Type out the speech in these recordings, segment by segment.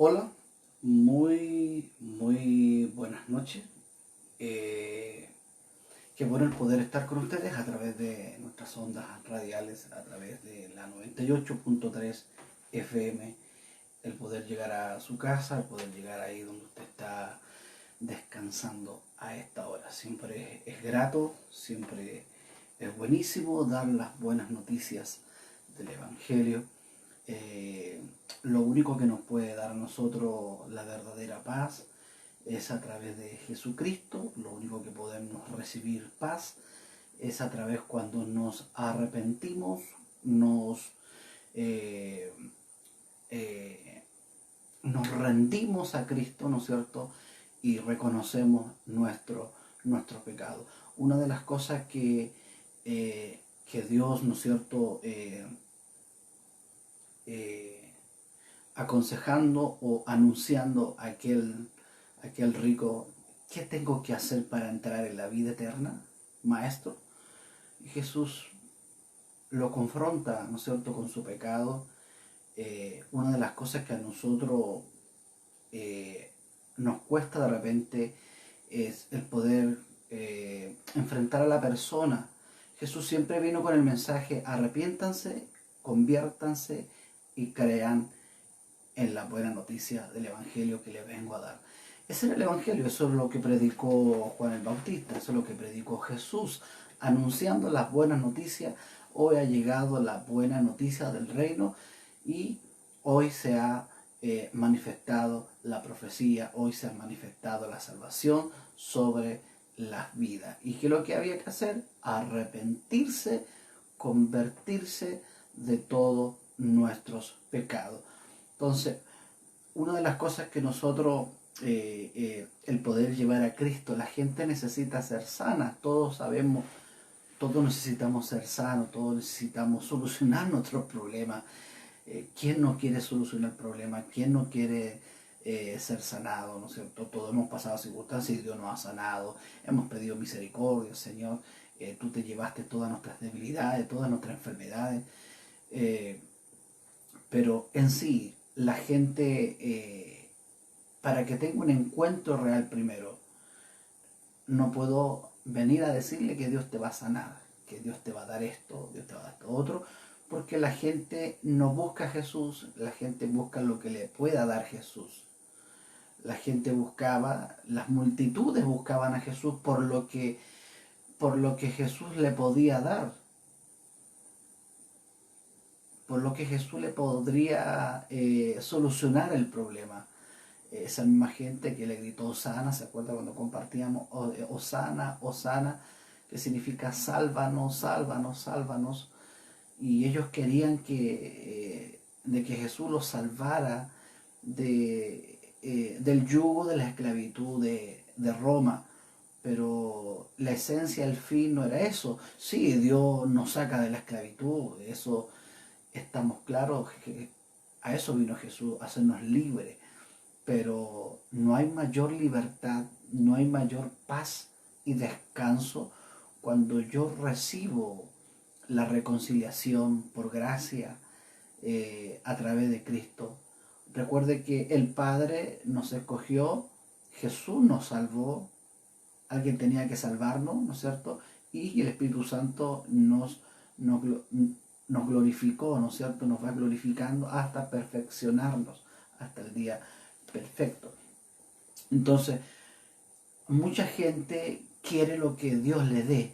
Hola, muy buenas noches. Eh, Qué bueno el poder estar con ustedes a través de nuestras ondas radiales, a través de la 98.3 FM, el poder llegar a su casa, el poder llegar ahí donde usted está descansando a esta hora. Siempre es grato, siempre es buenísimo dar las buenas noticias del Evangelio. Eh, lo único que nos puede dar a nosotros la verdadera paz es a través de Jesucristo. Lo único que podemos recibir paz es a través cuando nos arrepentimos, eh, eh, nos rendimos a Cristo, ¿no es cierto? Y reconocemos nuestro pecado. Una de las cosas que Dios, ¿no es cierto?, eh, aconsejando o anunciando a aquel rico, ¿qué tengo que hacer para entrar en la vida eterna, maestro? Y Jesús lo confronta, ¿no es cierto?, con su pecado. Una de las cosas que a nosotros nos cuesta de repente es el poder enfrentar a la persona. Jesús siempre vino con el mensaje: arrepiéntanse, conviértanse y crean en la buena noticia del Evangelio que les vengo a dar. Ese era el Evangelio, eso es lo que predicó Juan el Bautista, eso es lo que predicó Jesús, anunciando las buenas noticias. Hoy ha llegado la buena noticia del reino y hoy se ha manifestado la profecía, hoy se ha manifestado la salvación sobre las vidas. ¿Y qué es lo que había que hacer? Arrepentirse, convertirse de todos nuestros pecados. Entonces, una de las cosas que nosotros, el poder llevar a Cristo, la gente necesita ser sana, todos sabemos, todos necesitamos ser sanos, todos necesitamos solucionar nuestros problemas. ¿Quién no quiere solucionar problemas? ¿Quién no quiere ser sanado? ¿No es cierto? Todos hemos pasado circunstancias y Dios nos ha sanado, hemos pedido misericordia, Señor. Tú te llevaste todas nuestras debilidades, todas nuestras enfermedades. Eh, pero en sí, la gente, para que tenga un encuentro real primero, no puedo venir a decirle que Dios te va a sanar, que Dios te va a dar esto, Dios te va a dar esto otro, porque la gente no busca a Jesús, la gente busca lo que le pueda dar Jesús. La gente buscaba, las multitudes buscaban a Jesús por lo que Jesús le podía dar, por lo que Jesús le podría solucionar el problema. Esa misma gente que le gritó Osana, ¿se acuerda cuando compartíamos Osana, Osana, que significa sálvanos, sálvanos, sálvanos? Y ellos querían de que Jesús los salvara del yugo de la esclavitud de Roma. Pero la esencia, el fin no era eso. Sí, Dios nos saca de la esclavitud, eso estamos claros, que a eso vino Jesús, a hacernos libres. Pero no hay mayor libertad, no hay mayor paz y descanso cuando yo recibo la reconciliación por gracia a través de Cristo. Recuerde que el Padre nos escogió, Jesús nos salvó, alguien tenía que salvarnos, ¿no es cierto? Y el Espíritu Santo nos, nos glorificó, ¿no es cierto? Nos va glorificando hasta perfeccionarnos, hasta el día perfecto. Entonces, mucha gente quiere lo que Dios le dé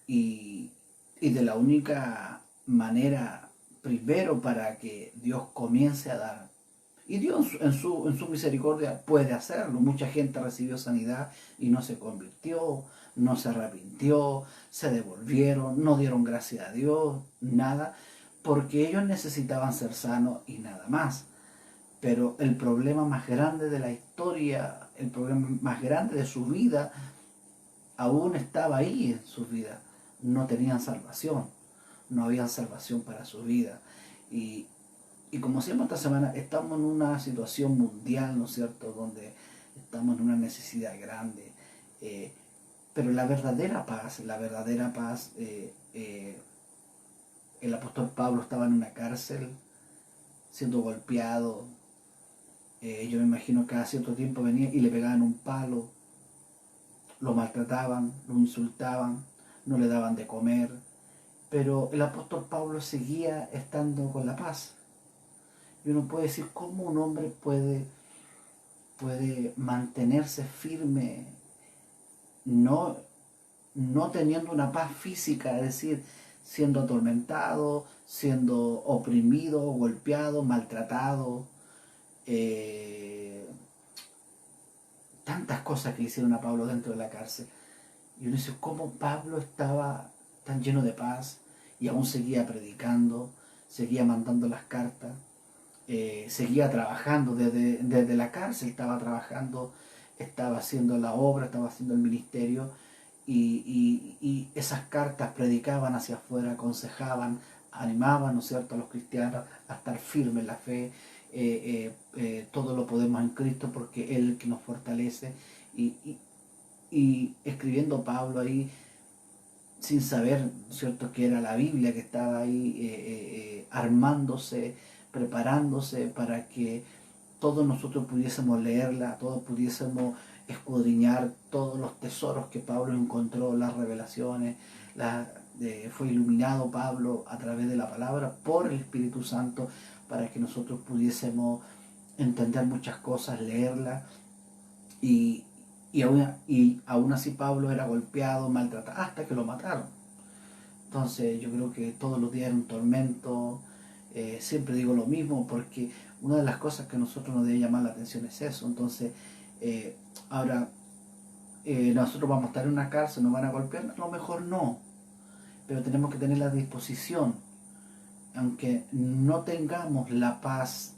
y de la única manera, primero, para que Dios comience a dar. Y Dios en su misericordia puede hacerlo. Mucha gente recibió sanidad y no se convirtió, no se arrepintió, se devolvieron, no dieron gracias a Dios, nada, porque ellos necesitaban ser sanos y nada más. Pero el problema más grande de la historia, el problema más grande de su vida, aún estaba ahí en su vida. No tenían salvación, no había salvación para su vida. Y, y como siempre esta semana, estamos en una situación mundial, ¿no es cierto?, donde estamos en una necesidad grande. Pero la verdadera paz, el apóstol Pablo estaba en una cárcel, siendo golpeado, Yo me imagino que cada cierto tiempo venía y le pegaban un palo, lo maltrataban, lo insultaban, no le daban de comer. Pero el apóstol Pablo seguía estando con la paz. Y uno puede decir cómo un hombre puede mantenerse firme, no, no teniendo una paz física, es decir, siendo atormentado, siendo oprimido, golpeado, maltratado, eh, tantas cosas que le hicieron a Pablo dentro de la cárcel. Y uno dice, ¿cómo Pablo estaba tan lleno de paz y aún seguía predicando, seguía mandando las cartas, seguía trabajando desde la cárcel, estaba trabajando, estaba haciendo la obra, estaba haciendo el ministerio y esas cartas predicaban hacia afuera, aconsejaban, animaban, ¿no es cierto?, a los cristianos a estar firmes en la fe. Todo lo podemos en Cristo porque Él es el que nos fortalece. Y, y, y escribiendo Pablo ahí, sin saber, ¿cierto?, que era la Biblia que estaba ahí armándose, preparándose para que todos nosotros pudiésemos leerla, todos pudiésemos escudriñar todos los tesoros que Pablo encontró, las revelaciones, fue iluminado Pablo a través de la palabra por el Espíritu Santo para que nosotros pudiésemos entender muchas cosas, leerlas y, y aún así Pablo era golpeado, maltratado, hasta que lo mataron. Entonces yo creo que todos los días era un tormento. Siempre digo lo mismo porque una de las cosas que a nosotros nos debe llamar la atención es eso. Entonces, ahora, nosotros vamos a estar en una cárcel, nos van a golpear, a lo mejor no, pero tenemos que tener la disposición, aunque no tengamos la paz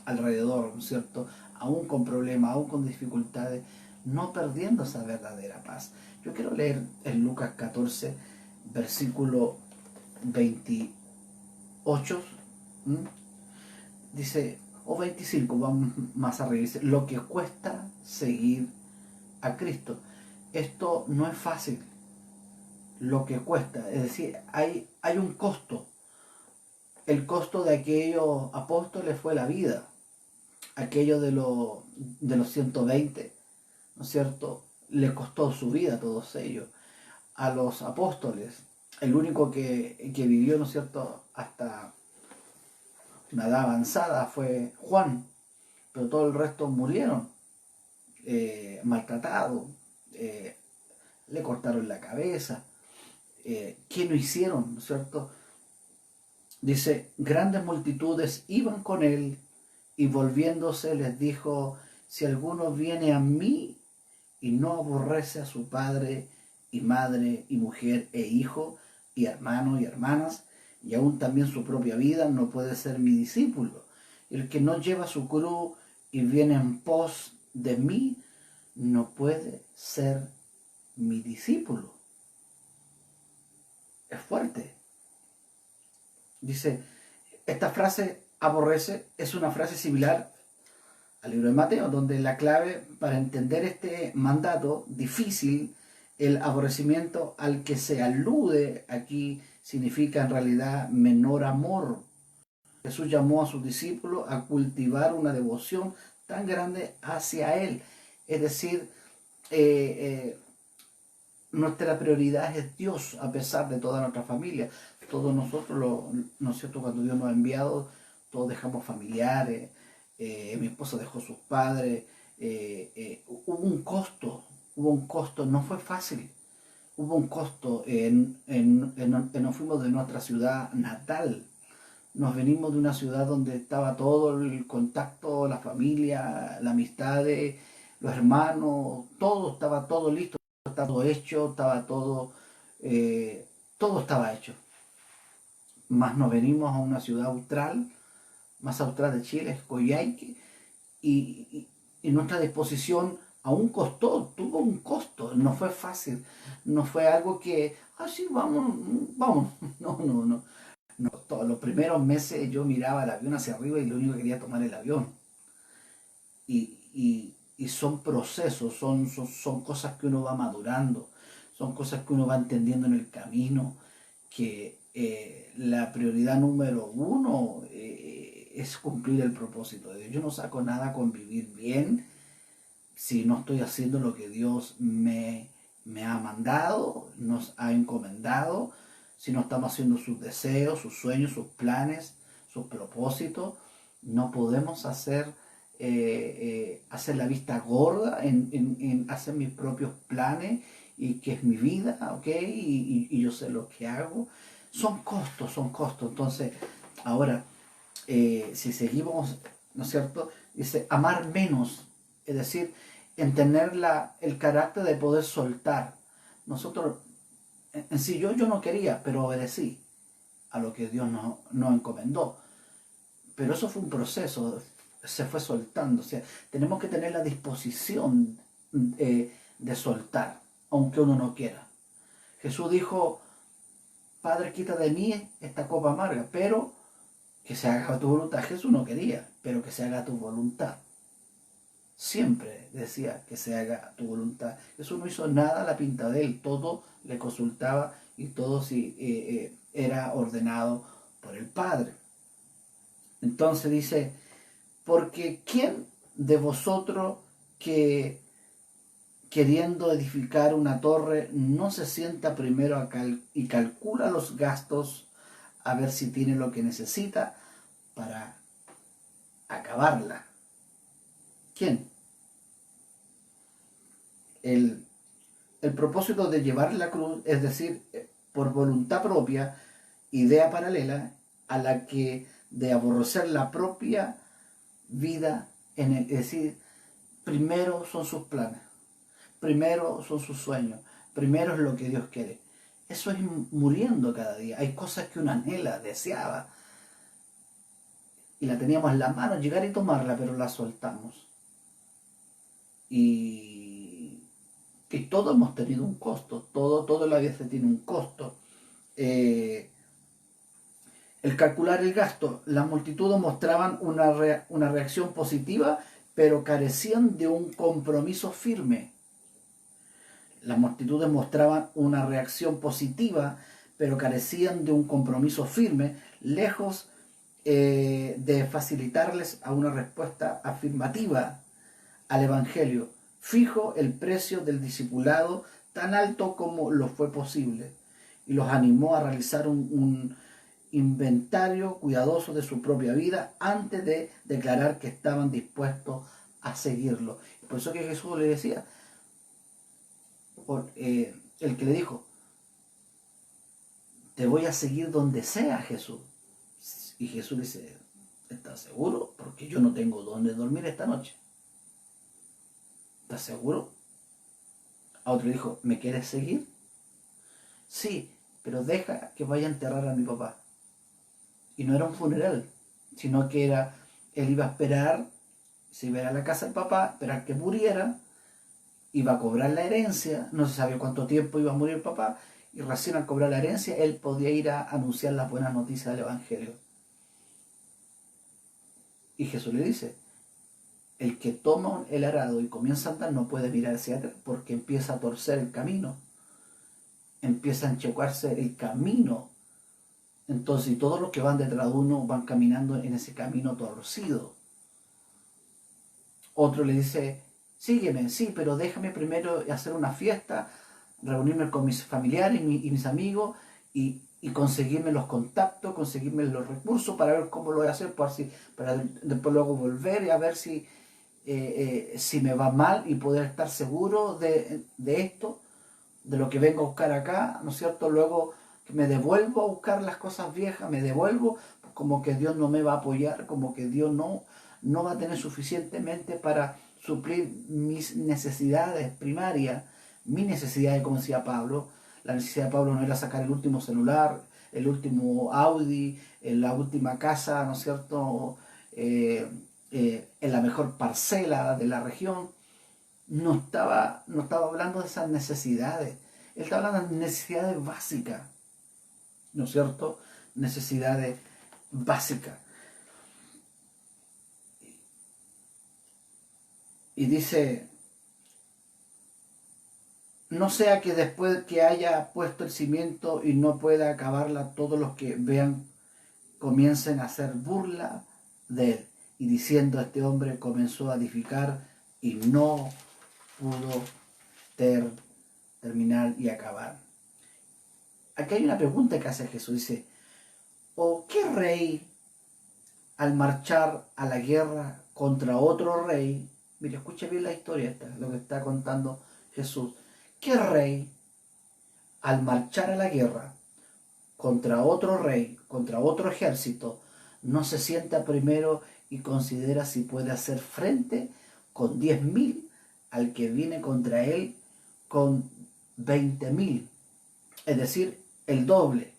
alrededor, ¿no es cierto?, aún con problemas, aún con dificultades, no perdiendo esa verdadera paz. Yo quiero leer en Lucas 14, versículo 28, ¿m? Dice, o 25, vamos más arriba, dice, lo que cuesta seguir a Cristo. Esto no es fácil, lo que cuesta, es decir, hay un costo. El costo de aquellos apóstoles fue la vida. Aquello de los 120, ¿no es cierto?, le costó su vida a todos ellos. A los apóstoles, el único que vivió, ¿no es cierto?, hasta una edad avanzada fue Juan, pero todo el resto murieron, maltratados, le cortaron la cabeza. ¿Qué no hicieron, ¿no es cierto? Dice, grandes multitudes iban con él y volviéndose les dijo, si alguno viene a mí y no aborrece a su padre y madre y mujer e hijo y hermano y hermanas y aún también su propia vida, no puede ser mi discípulo. El que no lleva su cruz y viene en pos de mí, no puede ser mi discípulo. Es fuerte. Dice, esta frase aborrece es una frase similar al libro de Mateo, donde la clave para entender este mandato difícil, el aborrecimiento al que se alude aquí significa en realidad menor amor. Jesús llamó a sus discípulos a cultivar una devoción tan grande hacia Él. Es decir, nuestra prioridad es Dios a pesar de toda nuestra familia. Todos nosotros, ¿no es cierto?, cuando Dios nos ha enviado, todos dejamos familiares, mi esposa dejó sus padres, hubo un costo, no fue fácil, hubo un costo, nos fuimos de nuestra ciudad natal, nos venimos de una ciudad donde estaba todo el contacto, la familia, la amistad, los hermanos, todo, estaba todo listo, estaba todo hecho, estaba todo estaba hecho. Más nos venimos a una ciudad austral, más austral de Chile, es Coyhaique, y nuestra disposición aún costó, tuvo un costo, no fue fácil, no fue algo que, sí, vamos, vamos, no. No, todos los primeros meses yo miraba el avión hacia arriba y lo único que quería tomar el avión. Y son procesos, son cosas que uno va madurando, son cosas que uno va entendiendo en el camino, que la prioridad número uno es cumplir el propósito de Dios. Yo no saco nada con vivir bien si no estoy haciendo lo que Dios me ha mandado, nos ha encomendado, si no estamos haciendo sus deseos, sus sueños, sus planes, sus propósitos. No podemos hacer la vista gorda en hacer mis propios planes y que es mi vida, ¿ok? Y yo sé lo que hago. Son costos, son costos. Entonces, ahora, si seguimos, ¿no es cierto? Dice, amar menos, es decir, en tener el carácter de poder soltar. Nosotros, en sí, yo no quería, pero obedecí a lo que Dios nos encomendó. Pero eso fue un proceso, se fue soltando. O sea, tenemos que tener la disposición de soltar, aunque uno no quiera. Jesús dijo, Padre, quita de mí esta copa amarga, pero que se haga tu voluntad. Jesús no quería, pero que se haga tu voluntad. Siempre decía que se haga tu voluntad. Jesús no hizo nada a la pinta de él, todo le consultaba y todo era ordenado por el Padre. Entonces dice, porque ¿quién de vosotros que queriendo edificar una torre no se sienta primero y calcula los gastos a ver si tiene lo que necesita para acabarla? ¿Quién? El propósito de llevar la cruz, es decir, por voluntad propia, idea paralela a la que de aborrecer la propia vida, es decir, primero son sus planes, primero son sus sueños, primero es lo que Dios quiere. Eso es muriendo cada día. Hay cosas que uno anhela, deseaba, y la teníamos en la mano, llegar y tomarla, pero la soltamos. Y todo hemos tenido un costo, todo en la vida tiene un costo. El calcular el gasto, las multitudes mostraban una reacción positiva, pero carecían de un compromiso firme. Las multitudes mostraban una reacción positiva, pero carecían de un compromiso firme, lejos de facilitarles a una respuesta afirmativa al Evangelio. Fijo el precio del discipulado tan alto como lo fue posible, y los animó a realizar un inventario cuidadoso de su propia vida antes de declarar que estaban dispuestos a seguirlo. Por eso que Jesús le decía, el que le dijo, te voy a seguir donde sea, Jesús. Y Jesús dice, ¿estás seguro? Porque yo no tengo dónde dormir esta noche. ¿Estás seguro? A otro dijo, ¿me quieres seguir? Sí, pero deja que vaya a enterrar a mi papá. Y no era un funeral, sino que él iba a esperar, se iba a ir a la casa del papá, esperar que muriera, iba a cobrar la herencia, no se sabía cuánto tiempo iba a morir el papá, y recién al cobrar la herencia, él podía ir a anunciar las buenas noticias del Evangelio. Y Jesús le dice, el que toma el arado y comienza a andar no puede mirar hacia atrás, porque empieza a torcer el camino, empieza a enchocarse el camino. Entonces todos los que van detrás de uno van caminando en ese camino torcido. Otro le dice, sígueme, sí, pero déjame primero hacer una fiesta, reunirme con mis familiares y mis amigos y conseguirme los contactos, conseguirme los recursos para ver cómo lo voy a hacer, para después luego volver y a ver si me va mal y poder estar seguro de esto, de lo que vengo a buscar acá, ¿no es cierto? Luego que me devuelvo a buscar las cosas viejas, me devuelvo, como que Dios no me va a apoyar, como que Dios no va a tener suficientemente para suplir mis necesidades primarias, mis necesidades, como decía Pablo. La necesidad de Pablo no era sacar el último celular, el último Audi, la última casa, ¿no es cierto?, en la mejor parcela de la región. No estaba hablando de esas necesidades. Él estaba hablando de necesidades básicas, ¿no es cierto? Necesidades básicas. Y dice, no sea que después que haya puesto el cimiento y no pueda acabarla, todos los que vean comiencen a hacer burla de él. Y diciendo, este hombre comenzó a edificar y no pudo terminar y acabar. Aquí hay una pregunta que hace Jesús. Dice, ¿o qué rey al marchar a la guerra contra otro rey? Mire, escuche bien la historia esta, lo que está contando Jesús. ¿Qué rey al marchar a la guerra contra otro rey, contra otro ejército, no se sienta primero y considera si puede hacer frente con 10.000 al que viene contra él con 20.000? Es decir, el doble.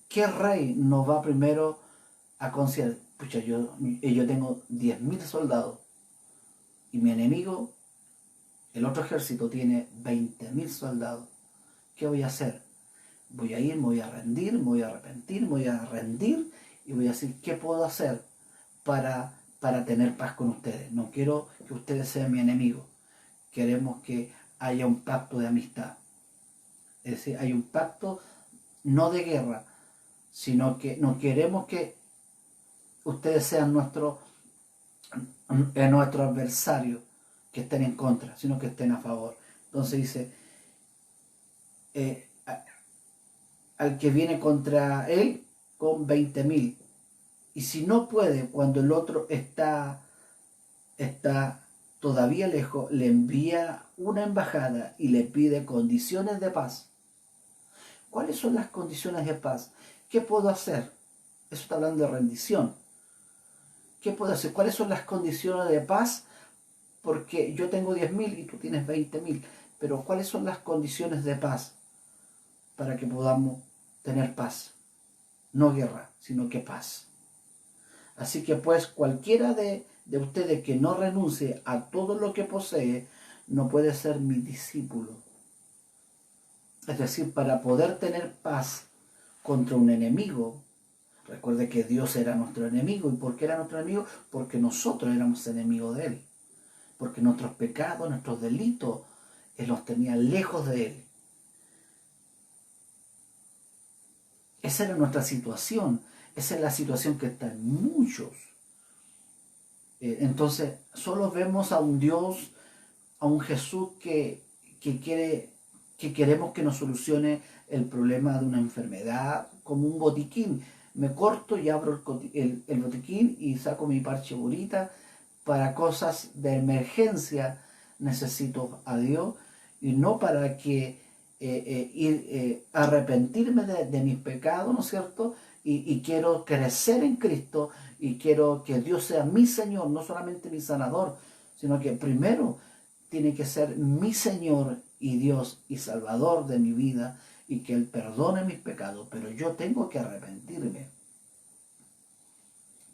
¿Qué rey no va primero a considerar, pucha, yo tengo 10.000 soldados y mi enemigo, el otro ejército, tiene 20.000 soldados? ¿Qué voy a hacer? Voy a ir, me voy a rendir, me voy a arrepentir, me voy a rendir y voy a decir, ¿qué puedo hacer para tener paz con ustedes? No quiero que ustedes sean mi enemigo. Queremos que haya un pacto de amistad. Es decir, hay un pacto no de guerra, sino que no queremos que ustedes sean nuestro adversario, que estén en contra, sino que estén a favor. Entonces dice, al que viene contra él con 20.000. Y si no puede, cuando el otro está todavía lejos, le envía una embajada y le pide condiciones de paz. ¿Cuáles son las condiciones de paz? ¿Qué puedo hacer? Eso está hablando de rendición. ¿Qué puedo hacer? ¿Cuáles son las condiciones de paz? Porque yo tengo 10.000 y tú tienes 20.000. Pero ¿cuáles son las condiciones de paz para que podamos tener paz? No guerra, sino que paz. Así que pues cualquiera de ustedes que no renuncie a todo lo que posee, no puede ser mi discípulo. Es decir, para poder tener paz contra un enemigo, recuerde que Dios era nuestro enemigo. ¿Y por qué era nuestro enemigo? Porque nosotros éramos enemigos de Él. Porque nuestros pecados, nuestros delitos, Él los tenía lejos de Él. Esa era nuestra situación. Esa es la situación que está en muchos. Entonces, solo vemos a un Dios, a un Jesús que queremos que nos solucione el problema de una enfermedad, como un botiquín. Me corto y abro el botiquín y saco mi parche burita. Para cosas de emergencia necesito a Dios, y no para que arrepentirme de mis pecados, ¿no es cierto? Y quiero crecer en Cristo y quiero que Dios sea mi Señor, no solamente mi sanador, sino que primero tiene que ser mi Señor y Dios y Salvador de mi vida, y que Él perdone mis pecados, pero yo tengo que arrepentirme.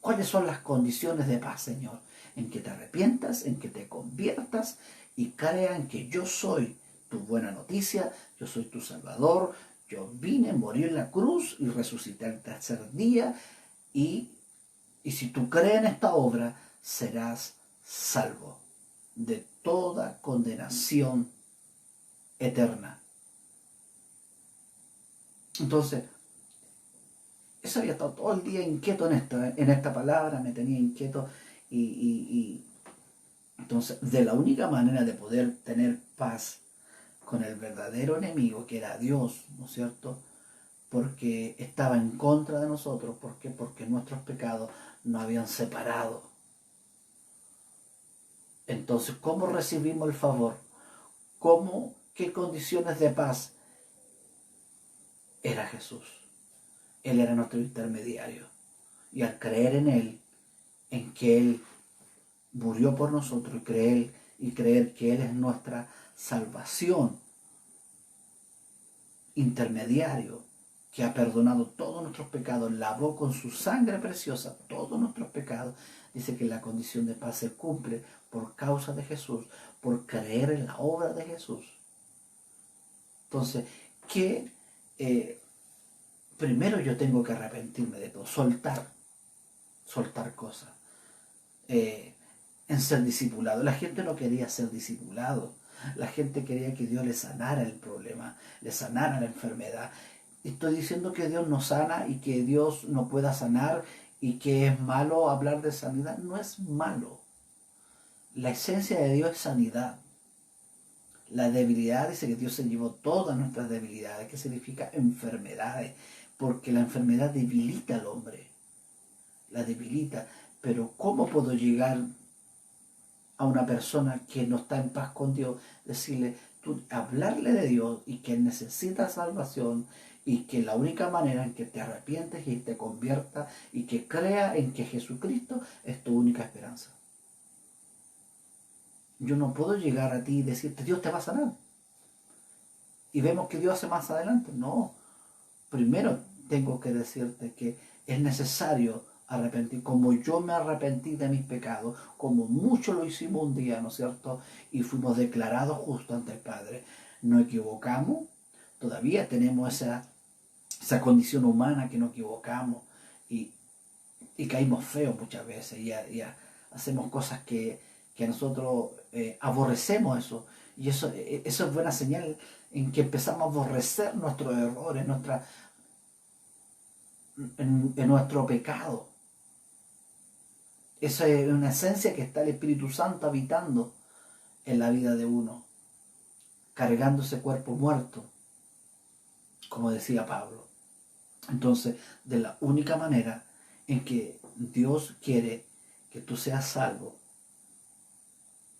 ¿Cuáles son las condiciones de paz, Señor? En que te arrepientas, en que te conviertas y crean que yo soy tu buena noticia, yo soy tu Salvador, yo vine, morí en la cruz y resucité al tercer día, y si tú crees en esta obra, serás salvo de toda condenación eterna. Entonces, eso había estado todo el día inquieto en esta palabra, me tenía inquieto, y entonces, de la única manera de poder tener paz con el verdadero enemigo, que era Dios, ¿no es cierto? Porque estaba en contra de nosotros. ¿Por qué? Porque nuestros pecados nos habían separado. Entonces, ¿cómo recibimos el favor? ¿Cómo? ¿Qué condiciones de paz? Era Jesús. Él era nuestro intermediario. Y al creer en Él, en que Él murió por nosotros, y creer que Él es nuestra salvación, intermediario, que ha perdonado todos nuestros pecados, lavó con su sangre preciosa todos nuestros pecados, dice que la condición de paz se cumple por causa de Jesús, por creer en la obra de Jesús. Entonces, primero yo tengo que arrepentirme de todo, soltar cosas. En ser discipulado. La gente no quería ser discipulado. La gente quería que Dios le sanara el problema, le sanara la enfermedad. Estoy diciendo que Dios no sana y que Dios no pueda sanar y que es malo hablar de sanidad. No es malo. La esencia de Dios es sanidad. La debilidad dice que Dios se llevó todas nuestras debilidades, que significa enfermedades, porque la enfermedad debilita al hombre, la debilita. Pero ¿cómo puedo llegar a una persona que no está en paz con Dios? Decirle, tú, hablarle de Dios y que necesita salvación y que la única manera en que te arrepientes y te conviertas y que crea en que Jesucristo es tu única esperanza. Yo no puedo llegar a ti y decirte, Dios te va a sanar. Y vemos que Dios hace más adelante. No, primero tengo que decirte que es necesario arrepentir, como yo me arrepentí de mis pecados, como mucho lo hicimos un día, ¿no es cierto? Y fuimos declarados justos ante el Padre. No equivocamos, todavía tenemos esa condición humana que nos equivocamos y, y caímos feos muchas veces y hacemos cosas que nosotros aborrecemos eso. Y eso es buena señal en que empezamos a aborrecer nuestros errores, en nuestro pecado. Eso es una esencia que está el Espíritu Santo habitando en la vida de uno, cargando ese cuerpo muerto, como decía Pablo. Entonces, de la única manera en que Dios quiere que tú seas salvo,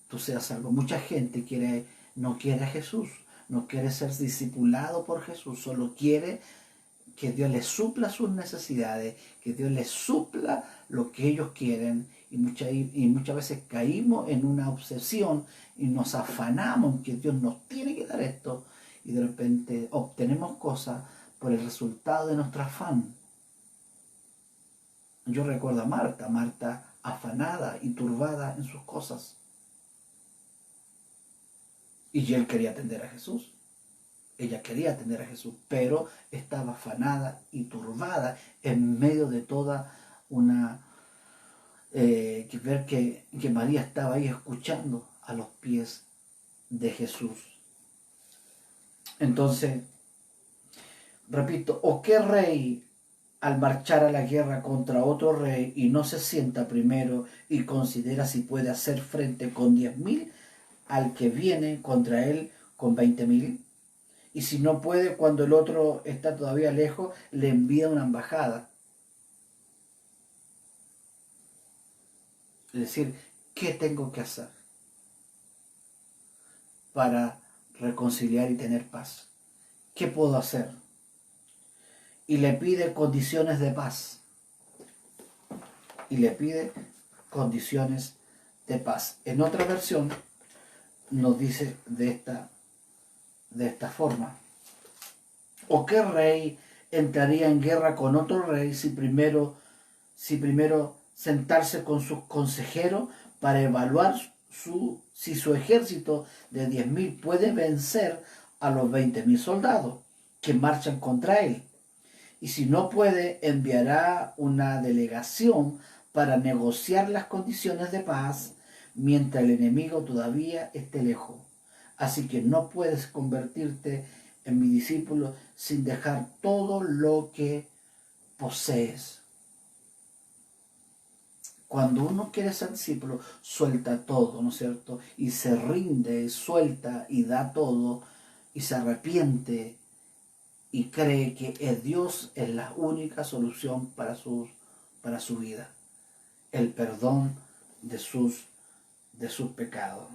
tú seas salvo. Mucha gente no quiere a Jesús, no quiere ser discipulado por Jesús, solo quiere que Dios les supla sus necesidades, que Dios les supla lo que ellos quieren. Y muchas veces caímos en una obsesión y nos afanamos en que Dios nos tiene que dar esto. Y de repente obtenemos cosas por el resultado de nuestro afán. Yo recuerdo a Marta afanada y turbada en sus cosas. Y él quería atender a Jesús. Ella quería atender a Jesús, pero estaba afanada y turbada en medio de toda una... ver que María estaba ahí escuchando a los pies de Jesús. Entonces, repito, ¿o qué rey al marchar a la guerra contra otro rey y no se sienta primero y considera si puede hacer frente con 10.000 al que viene contra él con 20.000? Y si no puede, cuando el otro está todavía lejos, le envía una embajada. Es decir, ¿qué tengo que hacer para reconciliar y tener paz? ¿Qué puedo hacer? Y le pide condiciones de paz. Y le pide condiciones de paz. En otra versión nos dice de esta forma. ¿O qué rey entraría en guerra con otro rey si primero sentarse con sus consejeros para evaluar si su ejército de 10.000 puede vencer a los 20.000 soldados que marchan contra él? Y si no puede, enviará una delegación para negociar las condiciones de paz mientras el enemigo todavía esté lejos. Así que no puedes convertirte en mi discípulo sin dejar todo lo que posees. Cuando uno quiere ser discípulo, suelta todo, ¿no es cierto? Y se rinde, suelta y da todo, y se arrepiente, y cree que Dios es la única solución para su vida. El perdón de sus pecados.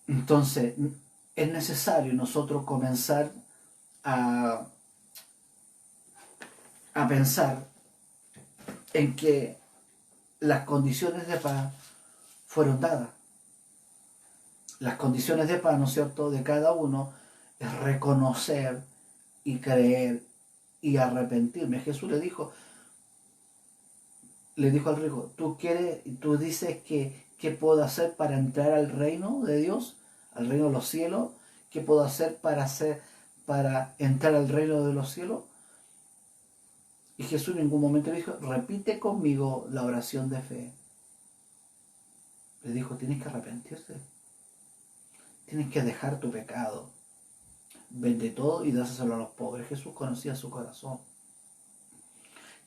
Entonces, es necesario nosotros comenzar a pensar en que las condiciones de paz fueron dadas. Las condiciones de paz, ¿no es cierto?, de cada uno es reconocer y creer y arrepentirme. Jesús le dijo al rico, tú dices que ¿qué puedo hacer para entrar al reino de Dios, al reino de los cielos? ¿Qué puedo hacer para entrar al reino de los cielos? Y Jesús en ningún momento le dijo, repite conmigo la oración de fe. Le dijo, tienes que arrepentirte. Tienes que dejar tu pecado. vende todo y dáselo a los pobres. Jesús conocía su corazón.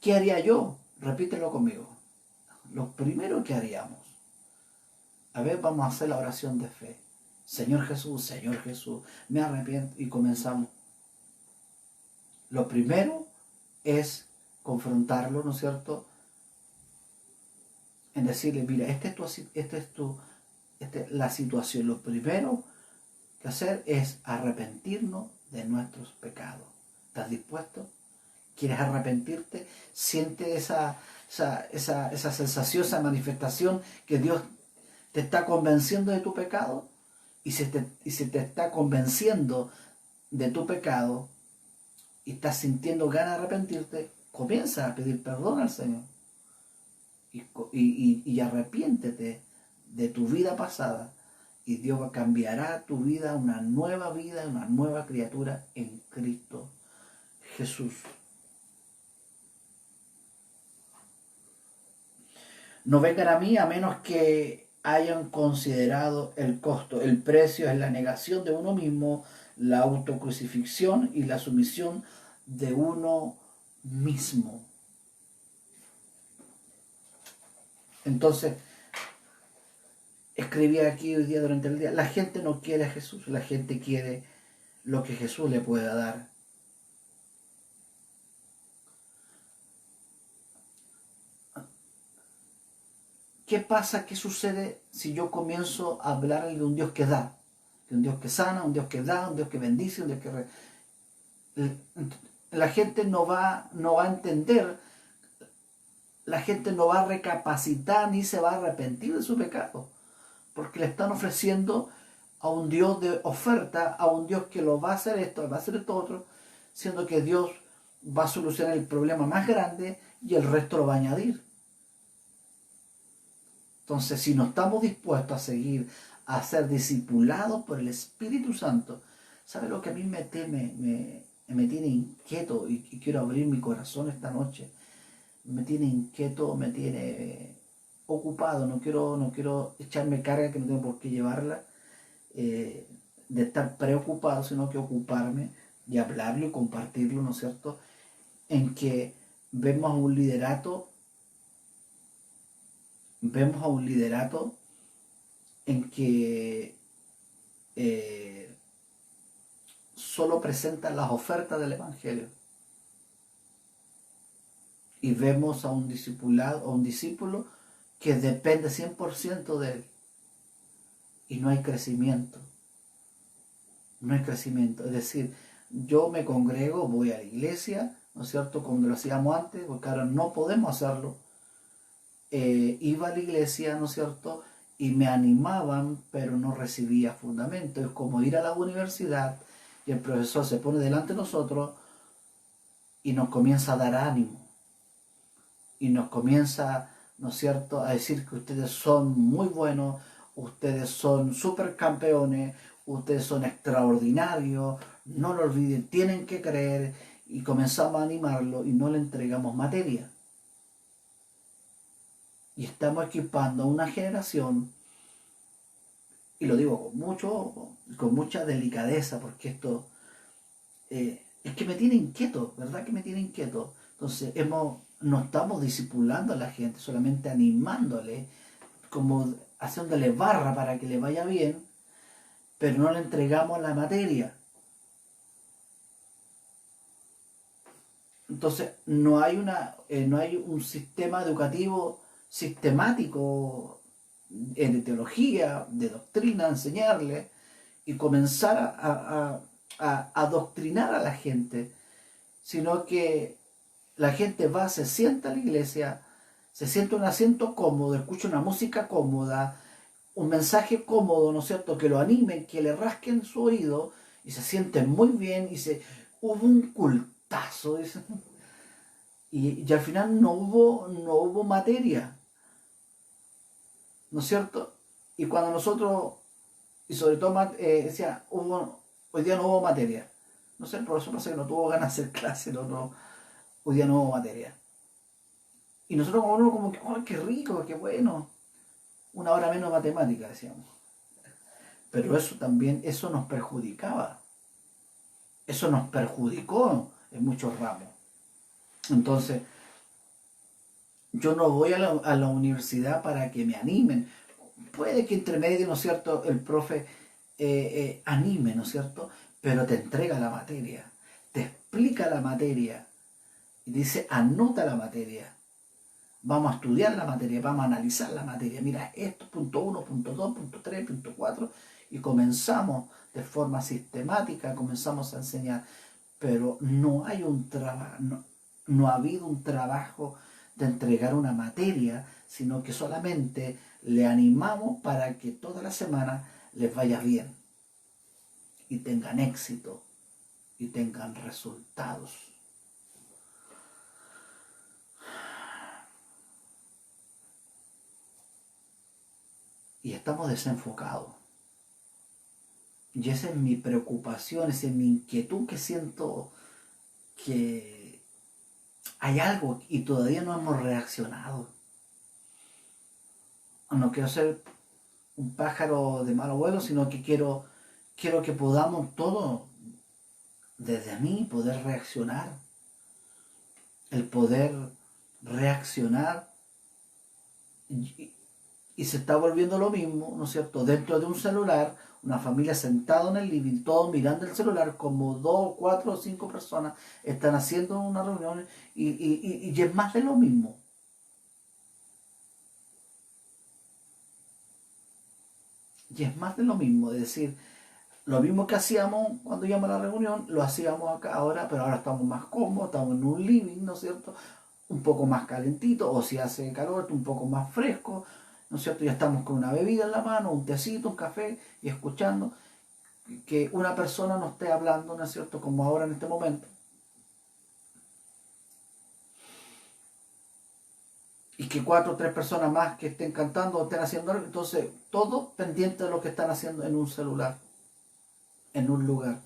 ¿Qué haría yo? Repítelo conmigo. Lo primero que haríamos, a ver, vamos a hacer la oración de fe. Señor Jesús, me arrepiento, y comenzamos. Lo primero es confrontarlo, ¿no es cierto? En decirle, mira, esta es la situación. Lo primero que hacer es arrepentirnos de nuestros pecados. ¿Estás dispuesto? ¿Quieres arrepentirte? Siente esa sensación, esa manifestación que Dios te está convenciendo de tu pecado, y se te está convenciendo de tu pecado y estás sintiendo ganas de arrepentirte. Comienza a pedir perdón al Señor y arrepiéntete de tu vida pasada, y Dios cambiará tu vida, una nueva criatura en Cristo Jesús. No vengan a mí a menos que hayan considerado el costo. El precio es la negación de uno mismo, la autocrucifixión y la sumisión de uno mismo. Entonces, escribí aquí hoy día durante el día, la gente no quiere a Jesús, la gente quiere lo que Jesús le pueda dar. ¿Qué pasa? ¿Qué sucede si yo comienzo a hablar de un Dios que da? De un Dios que sana, un Dios que da, un Dios que bendice, un Dios que... La gente no va a entender, la gente no va a recapacitar ni se va a arrepentir de su pecado, porque le están ofreciendo a un Dios de oferta, a un Dios que lo va a hacer esto, va a hacer esto otro, siendo que Dios va a solucionar el problema más grande y el resto lo va a añadir. Entonces, si no estamos dispuestos a seguir a ser discipulados por el Espíritu Santo, ¿sabe lo que a mí me tiene inquieto? Y quiero abrir mi corazón esta noche. Me tiene inquieto, me tiene ocupado. No quiero echarme carga que no tengo por qué llevarla, de estar preocupado, sino que ocuparme y hablarlo y compartirlo, ¿no es cierto? En que vemos a un liderato en que solo presenta las ofertas del Evangelio, y vemos a un discípulo que depende 100% de él, y no hay crecimiento. Es decir, yo me congrego, voy a la iglesia, ¿no es cierto?, como lo hacíamos antes, porque ahora no podemos hacerlo. Iba a la iglesia, ¿no es cierto?, y me animaban, pero no recibía fundamento. Es como ir a la universidad y el profesor se pone delante de nosotros y nos comienza a dar ánimo, y nos comienza, ¿no es cierto?, a decir que ustedes son muy buenos, ustedes son supercampeones, ustedes son extraordinarios, no lo olviden, tienen que creer, y comenzamos a animarlo y no le entregamos materia. Y estamos equipando a una generación, y lo digo con mucha delicadeza, porque esto es que me tiene inquieto, ¿verdad que me tiene inquieto? Entonces no estamos discipulando a la gente, solamente animándole, como haciéndole barra para que le vaya bien, pero no le entregamos la materia. Entonces no hay un sistema educativo sistemático de teología, de doctrina, enseñarle y comenzar a adoctrinar a la gente, sino que la gente va, se sienta en la iglesia, se sienta en un asiento cómodo, escucha una música cómoda, un mensaje cómodo, ¿no es cierto?, que lo anime, que le rasquen su oído, y se sienten muy bien, hubo un cultazo, y al final no hubo materia, ¿no es cierto? Y cuando nosotros, y sobre todo decía, hoy día no hubo materia, no sé, el profesor no sé, no tuvo ganas de hacer clase, hoy día no hubo materia. Y nosotros como que, ¡oh, qué rico, qué bueno! Una hora menos matemática, decíamos. Pero eso nos perjudicaba. eso nos perjudicó en muchos ramos. Entonces, yo no voy a la universidad para que me animen. Puede que entre medio, ¿no es cierto?, el profe anime, ¿no es cierto?, pero te entrega la materia, te explica la materia, y dice, anota la materia. Vamos a estudiar la materia, vamos a analizar la materia. Mira, esto, punto 1, punto 2, punto 3, punto 4, y comenzamos de forma sistemática, comenzamos a enseñar, pero no hay un trabajo, no ha habido un trabajo de entregar una materia, sino que solamente le animamos para que toda la semana les vaya bien y tengan éxito y tengan resultados. Y estamos desenfocados. Y esa es mi preocupación, esa es mi inquietud, que siento que hay algo y todavía no hemos reaccionado. No quiero ser un pájaro de mal vuelo, sino que quiero que podamos todos, desde mí, poder reaccionar. El poder reaccionar, y se está volviendo lo mismo, ¿no es cierto? Dentro de un celular, una familia sentada en el living, todos mirando el celular, como 2, 4 o 5 personas están haciendo una reunión, y es más de lo mismo. Y es más de lo mismo, es decir, lo mismo que hacíamos cuando íbamos a la reunión, lo hacíamos acá ahora, pero ahora estamos más cómodos, estamos en un living, ¿no es cierto? Un poco más calentito, o si hace calor, un poco más fresco, ¿no es cierto? Ya estamos con una bebida en la mano, un tecito, un café, y escuchando que una persona nos esté hablando, ¿no es cierto? Como ahora en este momento. Y que 4 o 3 personas más que estén cantando o estén haciendo algo, entonces todo pendiente de lo que están haciendo en un celular, en un lugar.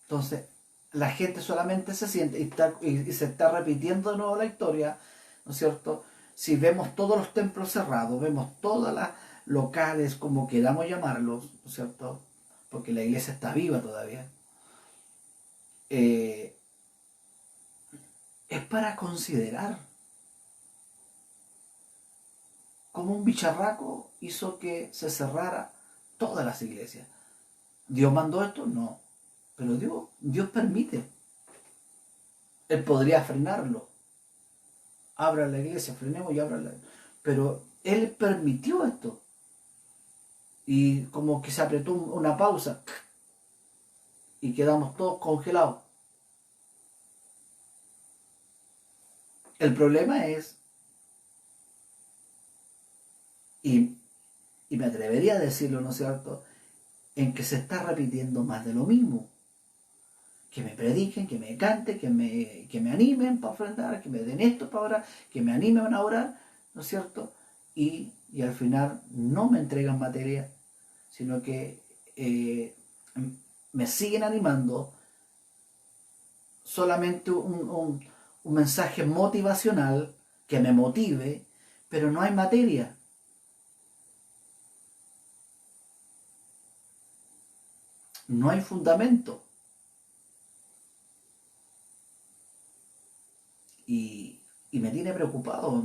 Entonces, la gente solamente se siente y se está repitiendo de nuevo la historia, ¿no es cierto? Si vemos todos los templos cerrados, vemos todas las locales, como queramos llamarlos, ¿no es cierto? Porque la iglesia está viva todavía. Eh, es para considerar cómo un bicharraco hizo que se cerrara todas las iglesias. ¿Dios mandó esto? No. Pero Dios permite. Él podría frenarlo. Abra la iglesia, frenemos y abra la... Pero Él permitió esto. Y como que se apretó una pausa y quedamos todos congelados. El problema es, y, y me atrevería a decirlo, ¿no es cierto?, en que se está repitiendo más de lo mismo. Que me prediquen, que me canten, que me animen para ofrendar, que me den esto para orar, que me animen a orar, ¿no es cierto? Y al final no me entregan materia, sino que me siguen animando, solamente un mensaje motivacional que me motive, pero no hay materia. No hay fundamento. Y me tiene preocupado,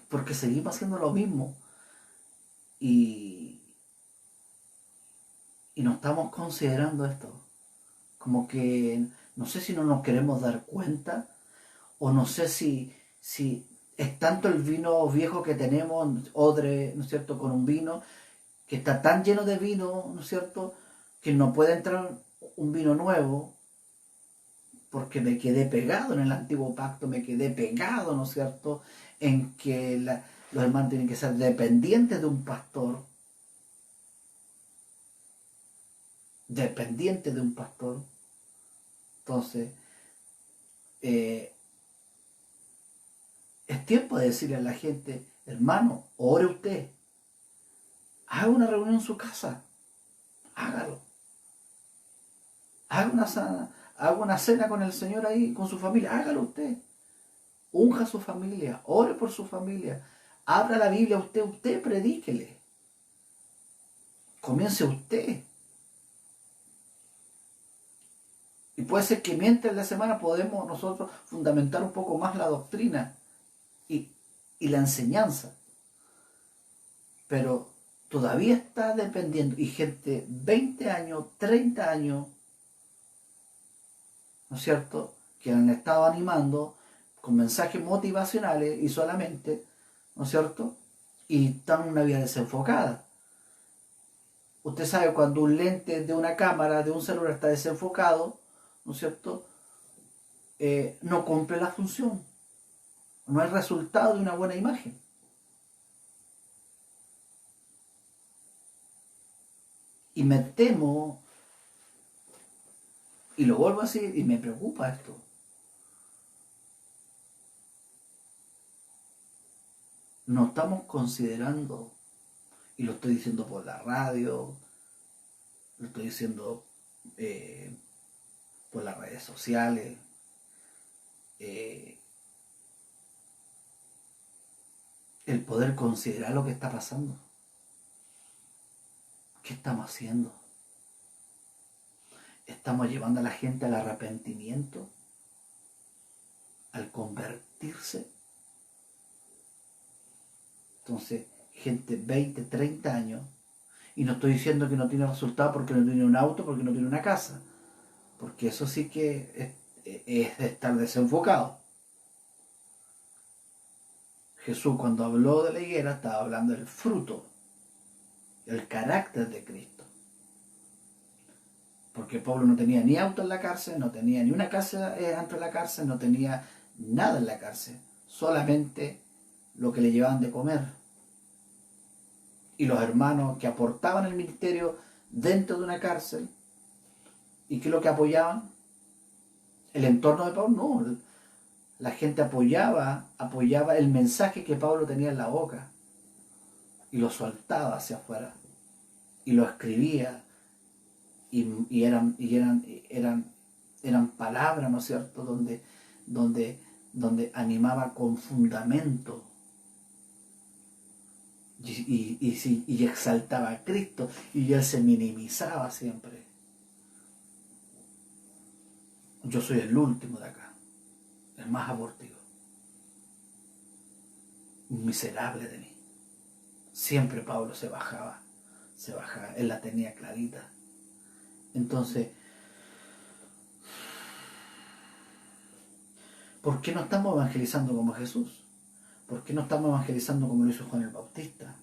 porque seguimos haciendo lo mismo. Y, y no estamos considerando esto. Como que no sé si no nos queremos dar cuenta, o no sé si es tanto el vino viejo que tenemos, odre, ¿no es cierto?, con un vino, que está tan lleno de vino, ¿no es cierto?, que no puede entrar un vino nuevo, porque me quedé pegado en el antiguo pacto, me quedé pegado, ¿no es cierto?, en que los hermanos tienen que ser dependientes de un pastor, dependientes de un pastor. Entonces, eh, es tiempo de decirle a la gente, hermano, ore usted, haga una reunión en su casa, hágalo, haga una cena con el Señor ahí, con su familia, hágalo usted, unja a su familia, ore por su familia, abra la Biblia usted predíquele, comience usted, Y puede ser que mientras la semana podemos nosotros fundamentar un poco más la doctrina y, y la enseñanza. Pero todavía está dependiendo. Y gente 20 años, 30 años, ¿no es cierto?, que han estado animando con mensajes motivacionales y solamente, ¿no es cierto?, y están en una vida desenfocada. Usted sabe cuando un lente de una cámara, de un celular está desenfocado, ¿no es cierto?, no cumple la función. No es resultado de una buena imagen. Y me temo, y lo vuelvo a decir, y me preocupa esto. No estamos considerando, y lo estoy diciendo por la radio, lo estoy diciendo por las redes sociales, el poder considerar lo que está pasando. ¿Qué estamos haciendo? ¿Estamos llevando a la gente al arrepentimiento? ¿Al convertirse? Entonces, gente 20, 30 años, y no estoy diciendo que no tiene resultado porque no tiene un auto, porque no tiene una casa, porque eso sí que es estar desenfocado. Jesús cuando habló de la higuera estaba hablando del fruto, el carácter de Cristo. Porque Pablo no tenía ni auto en la cárcel, no tenía ni una casa dentro de la cárcel, no tenía nada en la cárcel, solamente lo que le llevaban de comer. Y los hermanos que aportaban el ministerio dentro de una cárcel, ¿y qué es lo que apoyaban? El entorno de Pablo, no. La gente apoyaba el mensaje que Pablo tenía en la boca y lo soltaba hacia afuera y lo escribía y eran palabras, ¿no es cierto?, donde animaba con fundamento y exaltaba a Cristo, y él se minimizaba siempre. Yo soy el último de acá, el más abortivo, un miserable de mí. Siempre Pablo se bajaba, él la tenía clarita. Entonces, ¿por qué no estamos evangelizando como Jesús? ¿Por qué no estamos evangelizando como lo hizo Juan el Bautista?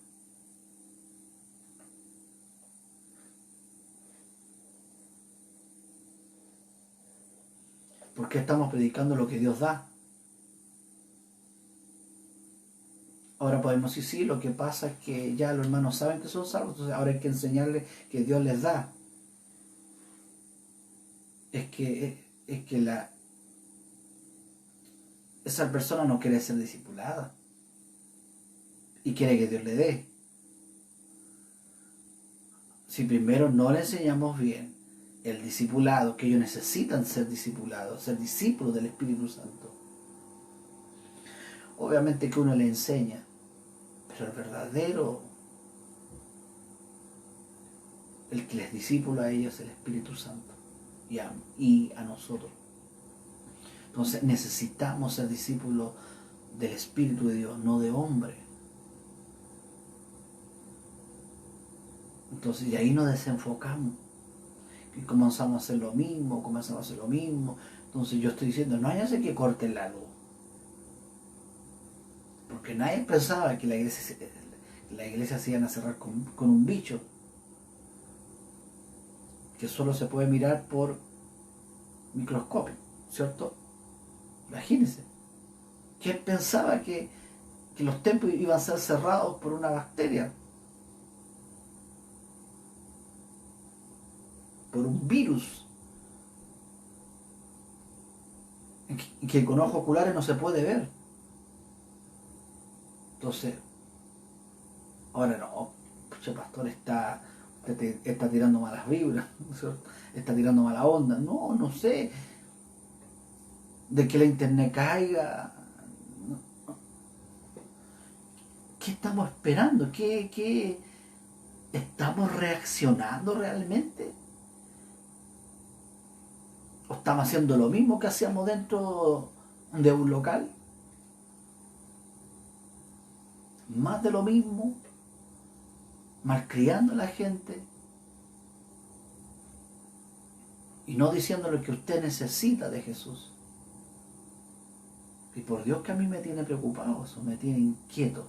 ¿Por qué estamos predicando lo que Dios da? Ahora podemos decir, sí, lo que pasa es que ya los hermanos saben que son salvos, entonces ahora hay que enseñarles que Dios les da. Es que esa persona no quiere ser discipulada y quiere que Dios le dé. Si primero no le enseñamos bien el discipulado, que ellos necesitan ser discipulados, ser discípulos del Espíritu Santo, obviamente que uno le enseña, pero el verdadero, el que les discípula a ellos es el Espíritu Santo y a nosotros. Entonces necesitamos ser discípulos del Espíritu de Dios, no de hombre. Entonces de ahí nos desenfocamos y comenzamos a hacer lo mismo. Entonces yo estoy diciendo, no hay que corten la luz, porque nadie pensaba que la iglesia se iban a cerrar con un bicho que solo se puede mirar por microscopio, ¿cierto? Imagínense. ¿Quién pensaba que los templos iban a ser cerrados por una bacteria? Por un virus. Que con ojos oculares no se puede ver. Entonces, ahora no, pucha, pastor, está tirando malas vibras, ¿cierto? Está tirando mala onda. No, no sé. De que la internet caiga. ¿Qué estamos esperando? ¿Qué estamos reaccionando realmente? ¿O estamos haciendo lo mismo que hacíamos dentro de un local? Más de lo mismo, malcriando a la gente y no diciéndole que usted necesita de Jesús. Y por Dios que a mí me tiene preocupado, eso me tiene inquieto.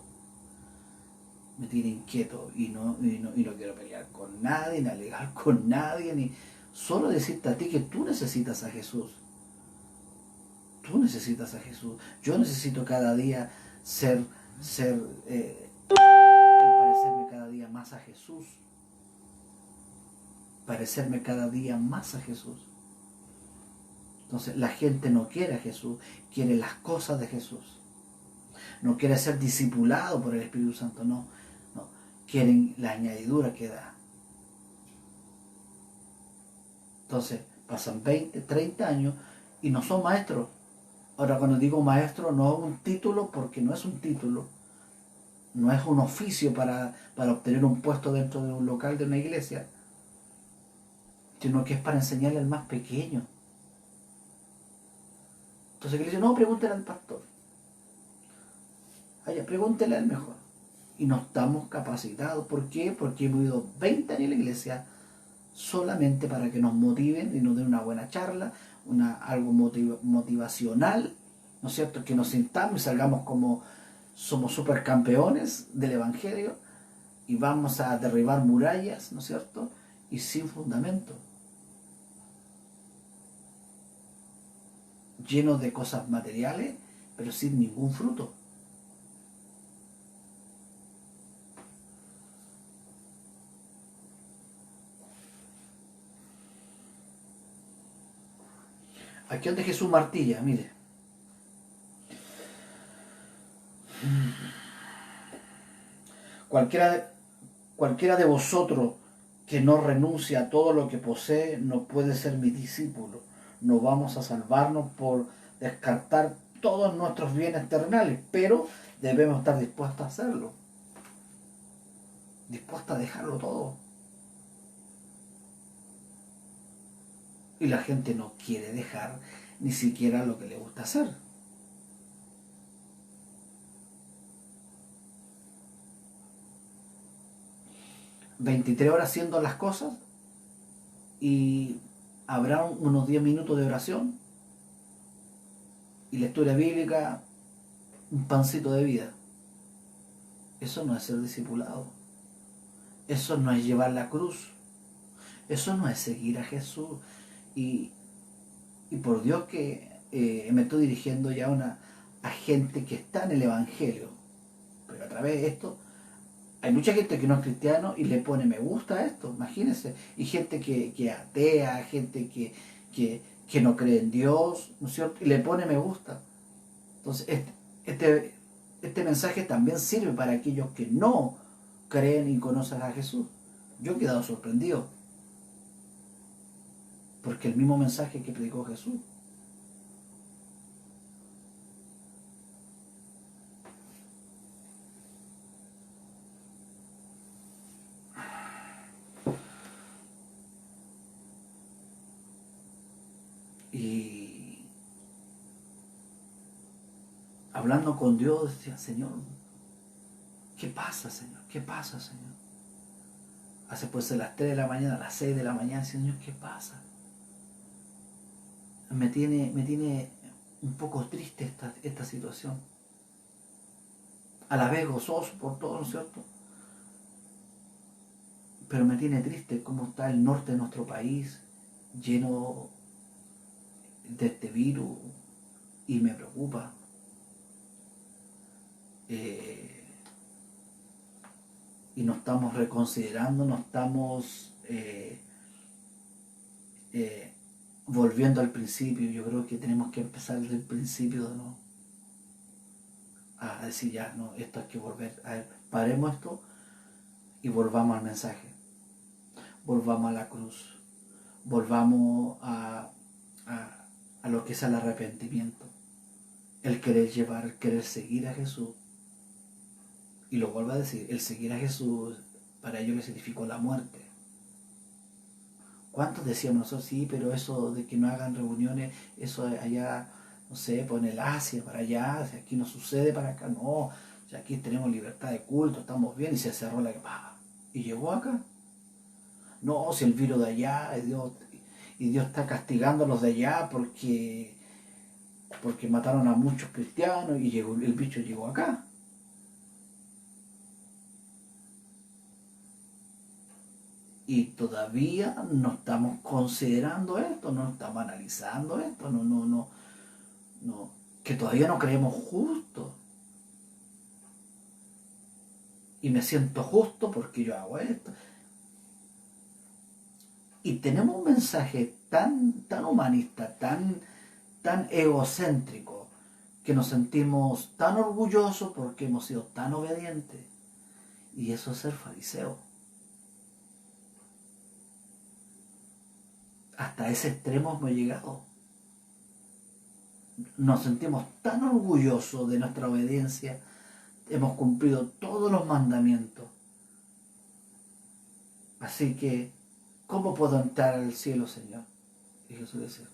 Me tiene inquieto y no quiero pelear con nadie, ni alegar con nadie, ni solo decirte a ti que tú necesitas a Jesús. Tú necesitas a Jesús. Yo necesito cada día parecerme cada día más a Jesús. Parecerme cada día más a Jesús. Entonces la gente no quiere a Jesús, quiere las cosas de Jesús. No quiere ser discipulado por el Espíritu Santo, no. Quieren la añadidura que da. Entonces pasan 20, 30 años y no son maestros. Ahora, cuando digo maestro, no es un título, porque no es un título, no es un oficio para obtener un puesto dentro de un local de una iglesia, sino que es para enseñarle al más pequeño. Entonces, que le dice, no, pregúntele al pastor. Pregúntele al mejor. Y no estamos capacitados. ¿Por qué? Porque hemos ido 20 años a la iglesia solamente para que nos motiven y nos den una buena charla, algo motivacional, ¿no es cierto? Que nos sintamos y salgamos como somos supercampeones del Evangelio y vamos a derribar murallas, ¿no es cierto? Y sin fundamento. Llenos de cosas materiales, pero sin ningún fruto. Aquí donde Jesús martilla, mire. Cualquiera de vosotros que no renuncia a todo lo que posee no puede ser mi discípulo. No vamos a salvarnos por descartar todos nuestros bienes terrenales, pero debemos estar dispuestos a hacerlo. Dispuestos a dejarlo todo. Y la gente no quiere dejar ni siquiera lo que le gusta hacer. ...23 horas haciendo las cosas... y habrá unos 10 minutos de oración... y lectura bíblica, un pancito de vida. Eso no es ser discipulado. Eso no es llevar la cruz. Eso no es seguir a Jesús. Y por Dios que me estoy dirigiendo ya a gente que está en el Evangelio. Pero a través de esto, hay mucha gente que no es cristiano y le pone me gusta a esto, imagínense. Y gente que atea, gente que no cree en Dios, ¿no es cierto? Y le pone me gusta. Entonces, este mensaje también sirve para aquellos que no creen y conocen a Jesús. Yo he quedado sorprendido. Porque el mismo mensaje que predicó Jesús. Y hablando con Dios, decía, Señor, ¿qué pasa, Señor? ¿Qué pasa, Señor? Hace pues a las 3 de la mañana, a las 6 de la mañana, Señor, ¿qué pasa? Me tiene un poco triste esta situación. A la vez gozoso por todo, ¿no es cierto? Pero me tiene triste cómo está el norte de nuestro país, lleno de este virus, y me preocupa. Y nos estamos reconsiderando, nos estamos volviendo al principio. Yo creo que tenemos que empezar desde el principio de nuevo. A decir ya, no, esto hay que volver. A ver, paremos esto y volvamos al mensaje. Volvamos a la cruz. Volvamos a lo que es el arrepentimiento. El querer llevar, el querer seguir a Jesús. Y lo vuelvo a decir, el seguir a Jesús para ellos le significó la muerte. ¿Cuántos decíamos nosotros? Sí, pero eso de que no hagan reuniones, eso allá, no sé, pues en el Asia, para allá, si aquí no sucede para acá, no, si aquí tenemos libertad de culto, estamos bien, y se cerró la... ¡pah! Y llegó acá. No, si el virus de allá, y Dios está castigando a los de allá porque mataron a muchos cristianos y llegó, el bicho llegó acá. Y todavía no estamos considerando esto, no estamos analizando esto, no, que todavía no creemos justo. Y me siento justo porque yo hago esto. Y tenemos un mensaje tan humanista, tan egocéntrico, que nos sentimos tan orgullosos porque hemos sido tan obedientes. Y eso es ser fariseo. Hasta ese extremo hemos llegado. Nos sentimos tan orgullosos de nuestra obediencia. Hemos cumplido todos los mandamientos. Así que, ¿cómo puedo entrar al cielo, Señor? Y Jesús decía,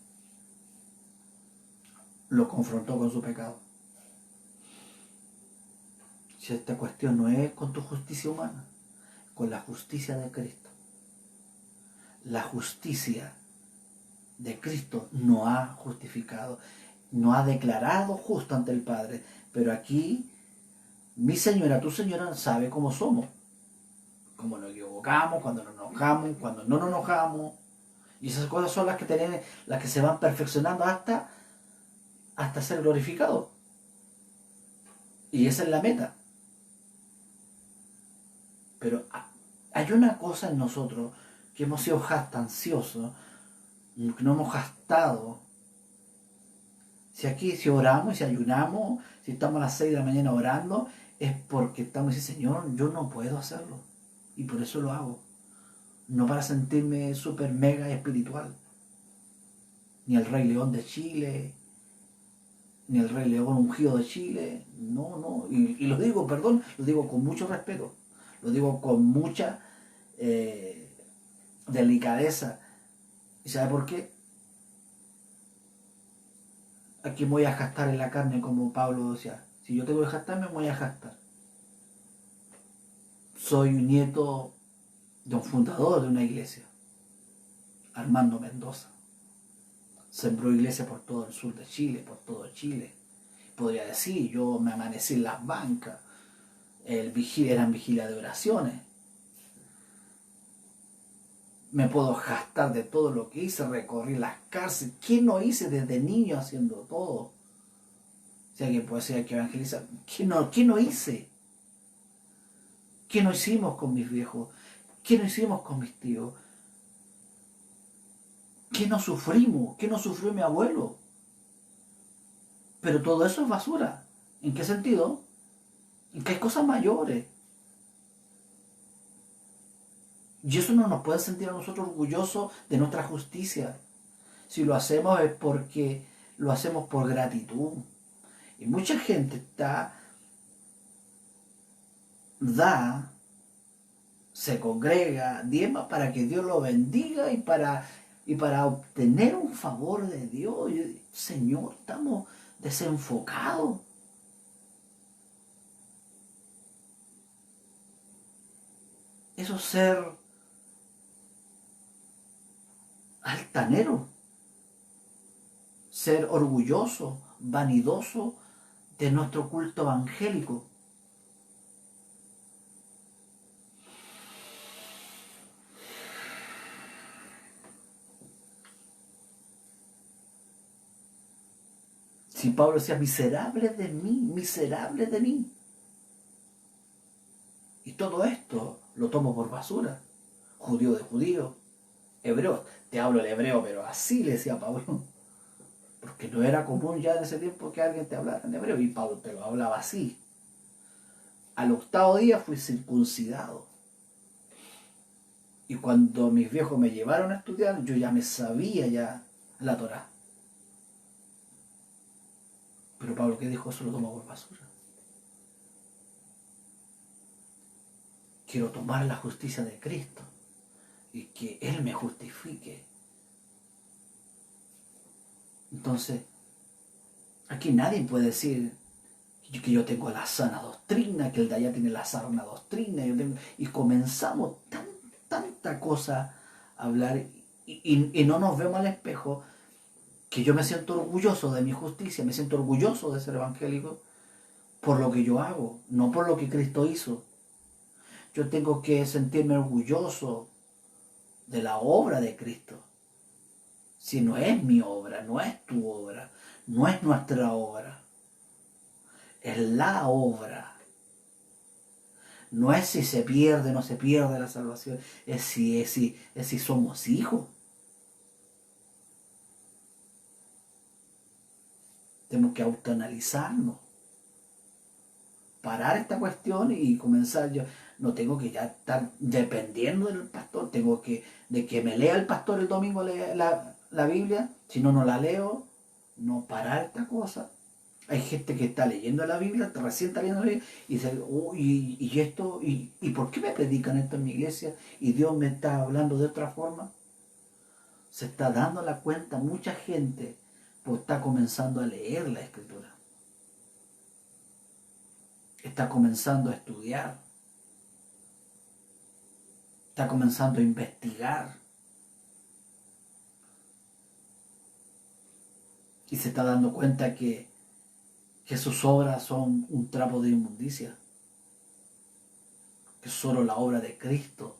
lo confrontó con su pecado. Si esta cuestión no es con tu justicia humana, con la justicia de Cristo. La justicia de Cristo no ha justificado, no ha declarado justo ante el Padre. Pero aquí, mi señora, tu señora, sabe cómo somos. Cómo nos equivocamos, cuando nos enojamos, cuando no nos enojamos. Y esas cosas son las que tenemos, las que se van perfeccionando hasta ser glorificados. Y esa es la meta. Pero hay una cosa en nosotros que hemos sido jactanciosos, que no hemos gastado. Si oramos, si ayunamos, si estamos a las 6 de la mañana orando, es porque estamos diciendo, Señor, yo no puedo hacerlo. Y por eso lo hago. No para sentirme súper mega espiritual. Ni el Rey León de Chile, ni el Rey León ungido de Chile. No. Y lo digo, perdón, lo digo con mucho respeto. Lo digo con mucha delicadeza. ¿Y sabe por qué? Aquí me voy a gastar en la carne, como Pablo decía. Si yo tengo que gastarme, me voy a gastar. Soy un nieto de un fundador de una iglesia, Armando Mendoza. Sembró iglesia por todo el sur de Chile, por todo Chile. Podría decir, yo me amanecí en las bancas, eran vigilia de oraciones. Me puedo gastar de todo lo que hice, recorrí las cárceles. ¿Qué no hice desde niño haciendo todo? Si alguien puede decir que evangelizar, ¿qué no hice? ¿Qué no hicimos con mis viejos? ¿Qué no hicimos con mis tíos? ¿Qué no sufrimos? ¿Qué no sufrió mi abuelo? Pero todo eso es basura. ¿En qué sentido? En que hay cosas mayores. Y eso no nos puede sentir a nosotros orgullosos de nuestra justicia. Si lo hacemos es porque lo hacemos por gratitud. Y mucha gente se congrega, diezma para que Dios lo bendiga y para obtener un favor de Dios. Señor, estamos desenfocados. Eso es ser altanero, ser orgulloso, vanidoso de nuestro culto evangélico. Si Pablo decía, miserable de mí, miserable de mí. Y todo esto lo tomo por basura. Judío de judío, hebreo. Te hablo el hebreo, pero así le decía Pablo. Porque no era común ya en ese tiempo que alguien te hablara en hebreo. Y Pablo te lo hablaba así. Al octavo día fui circuncidado. Y cuando mis viejos me llevaron a estudiar, yo ya me sabía ya la Torá. Pero Pablo, ¿qué dijo? Eso lo tomo por basura. Quiero tomar la justicia de Cristo. y que Él me justifique. Entonces, aquí nadie puede decir que yo tengo la sana doctrina, que el de allá tiene la sana doctrina, y comenzamos tanta cosa a hablar y no nos vemos al espejo, que yo me siento orgulloso de mi justicia, me siento orgulloso de ser evangélico por lo que yo hago, no por lo que Cristo hizo. Yo tengo que sentirme orgulloso de la obra de Cristo. Si no es mi obra, no es tu obra, no es nuestra obra, es la obra. No es si se pierde o no se pierde la salvación, es si somos hijos. Tenemos que autoanalizarnos, parar esta cuestión y comenzar. Yo no tengo que ya estar dependiendo del pastor, tengo que, de que me lea el pastor el domingo la Biblia, si no, no la leo, no parar esta cosa. Hay gente que está leyendo la Biblia, recién está leyendo la Biblia, y dice, y esto, y ¿por qué me predican esto en mi iglesia? Y Dios me está hablando de otra forma. Se está dando la cuenta mucha gente, pues está comenzando a leer la Escritura. Está comenzando a estudiar. Está comenzando a investigar. Y se está dando cuenta que sus obras son un trapo de inmundicia. Que solo la obra de Cristo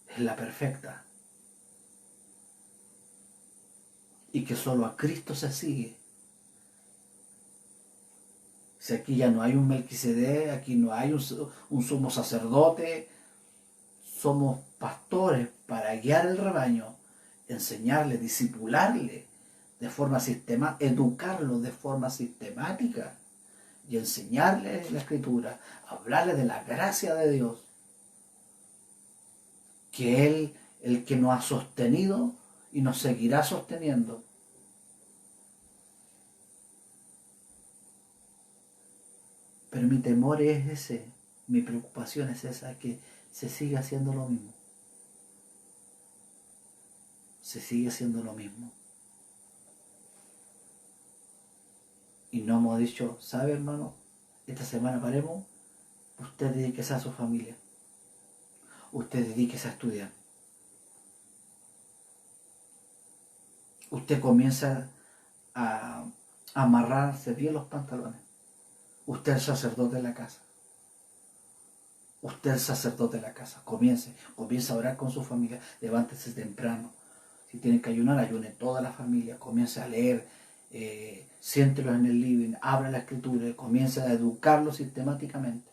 es la perfecta. Y que solo a Cristo se sigue. Si aquí ya no hay un Melquisedec, aquí no hay un sumo sacerdote, somos pastores para guiar el rebaño, enseñarle, discipularle de forma sistemática, educarlo de forma sistemática y enseñarle la Escritura, hablarle de la gracia de Dios, que Él, el que nos ha sostenido y nos seguirá sosteniendo. Pero mi temor es ese, mi preocupación es esa, que se sigue haciendo lo mismo. Se sigue haciendo lo mismo. Y no hemos dicho, ¿sabe, hermano? Esta semana paremos, usted dedíquese a su familia. Usted dedíquese a estudiar. Usted comienza a amarrarse bien los pantalones. Usted es el sacerdote de la casa. Usted es el sacerdote de la casa. Comience a orar con su familia. Levántese temprano. Si tiene que ayunar, ayune toda la familia. Comience a leer. Siéntelos en el living. Abra la escritura y comience a educarlos sistemáticamente.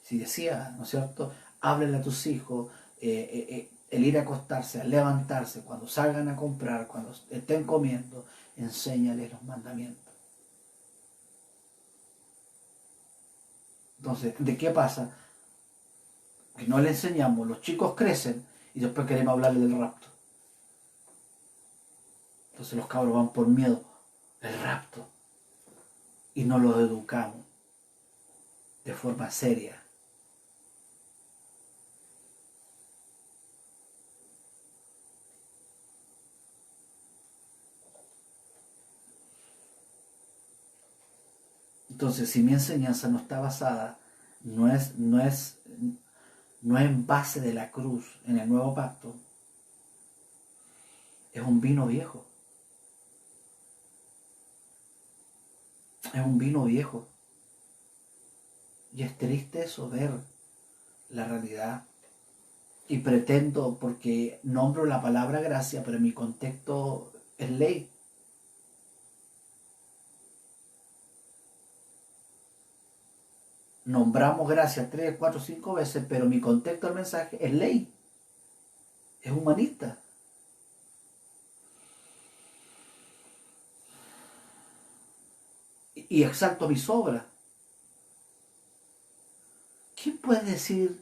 Si decía, ¿no es cierto? Háblale a tus hijos. El ir a acostarse, a levantarse, cuando salgan a comprar, cuando estén comiendo, enséñales los mandamientos. Entonces, ¿de qué pasa? Que no le enseñamos, los chicos crecen y después queremos hablarle del rapto. Entonces los cabros van por miedo, el rapto, y no los educamos de forma seria. Entonces, si mi enseñanza no está basada, no es en base de la cruz, en el nuevo pacto, es un vino viejo. Es un vino viejo. Y es triste eso, ver la realidad. Y pretendo, porque nombro la palabra gracia, pero en mi contexto es ley. Nombramos gracia 3, 4, 5 veces, pero mi contexto del mensaje es ley. Es humanista. Y exalto mis obras. ¿Quién puede decir,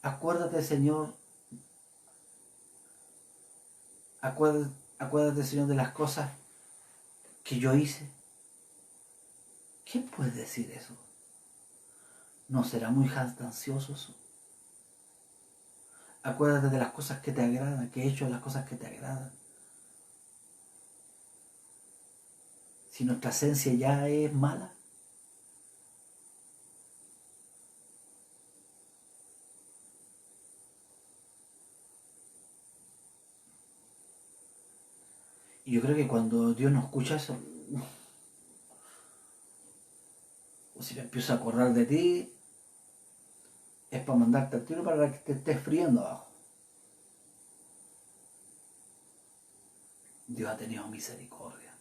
acuérdate, Señor, acuérdate, Señor, de las cosas que yo hice? ¿Quién puede decir eso? ¿No será muy jactancioso eso? Acuérdate de las cosas que te agradan, que he hecho las cosas que te agradan. Si nuestra esencia ya es mala, y yo creo que cuando Dios no escucha eso, o si me empiezo a acordar de ti, es para mandarte al tiro para que te estés friendo abajo. Dios ha tenido misericordia.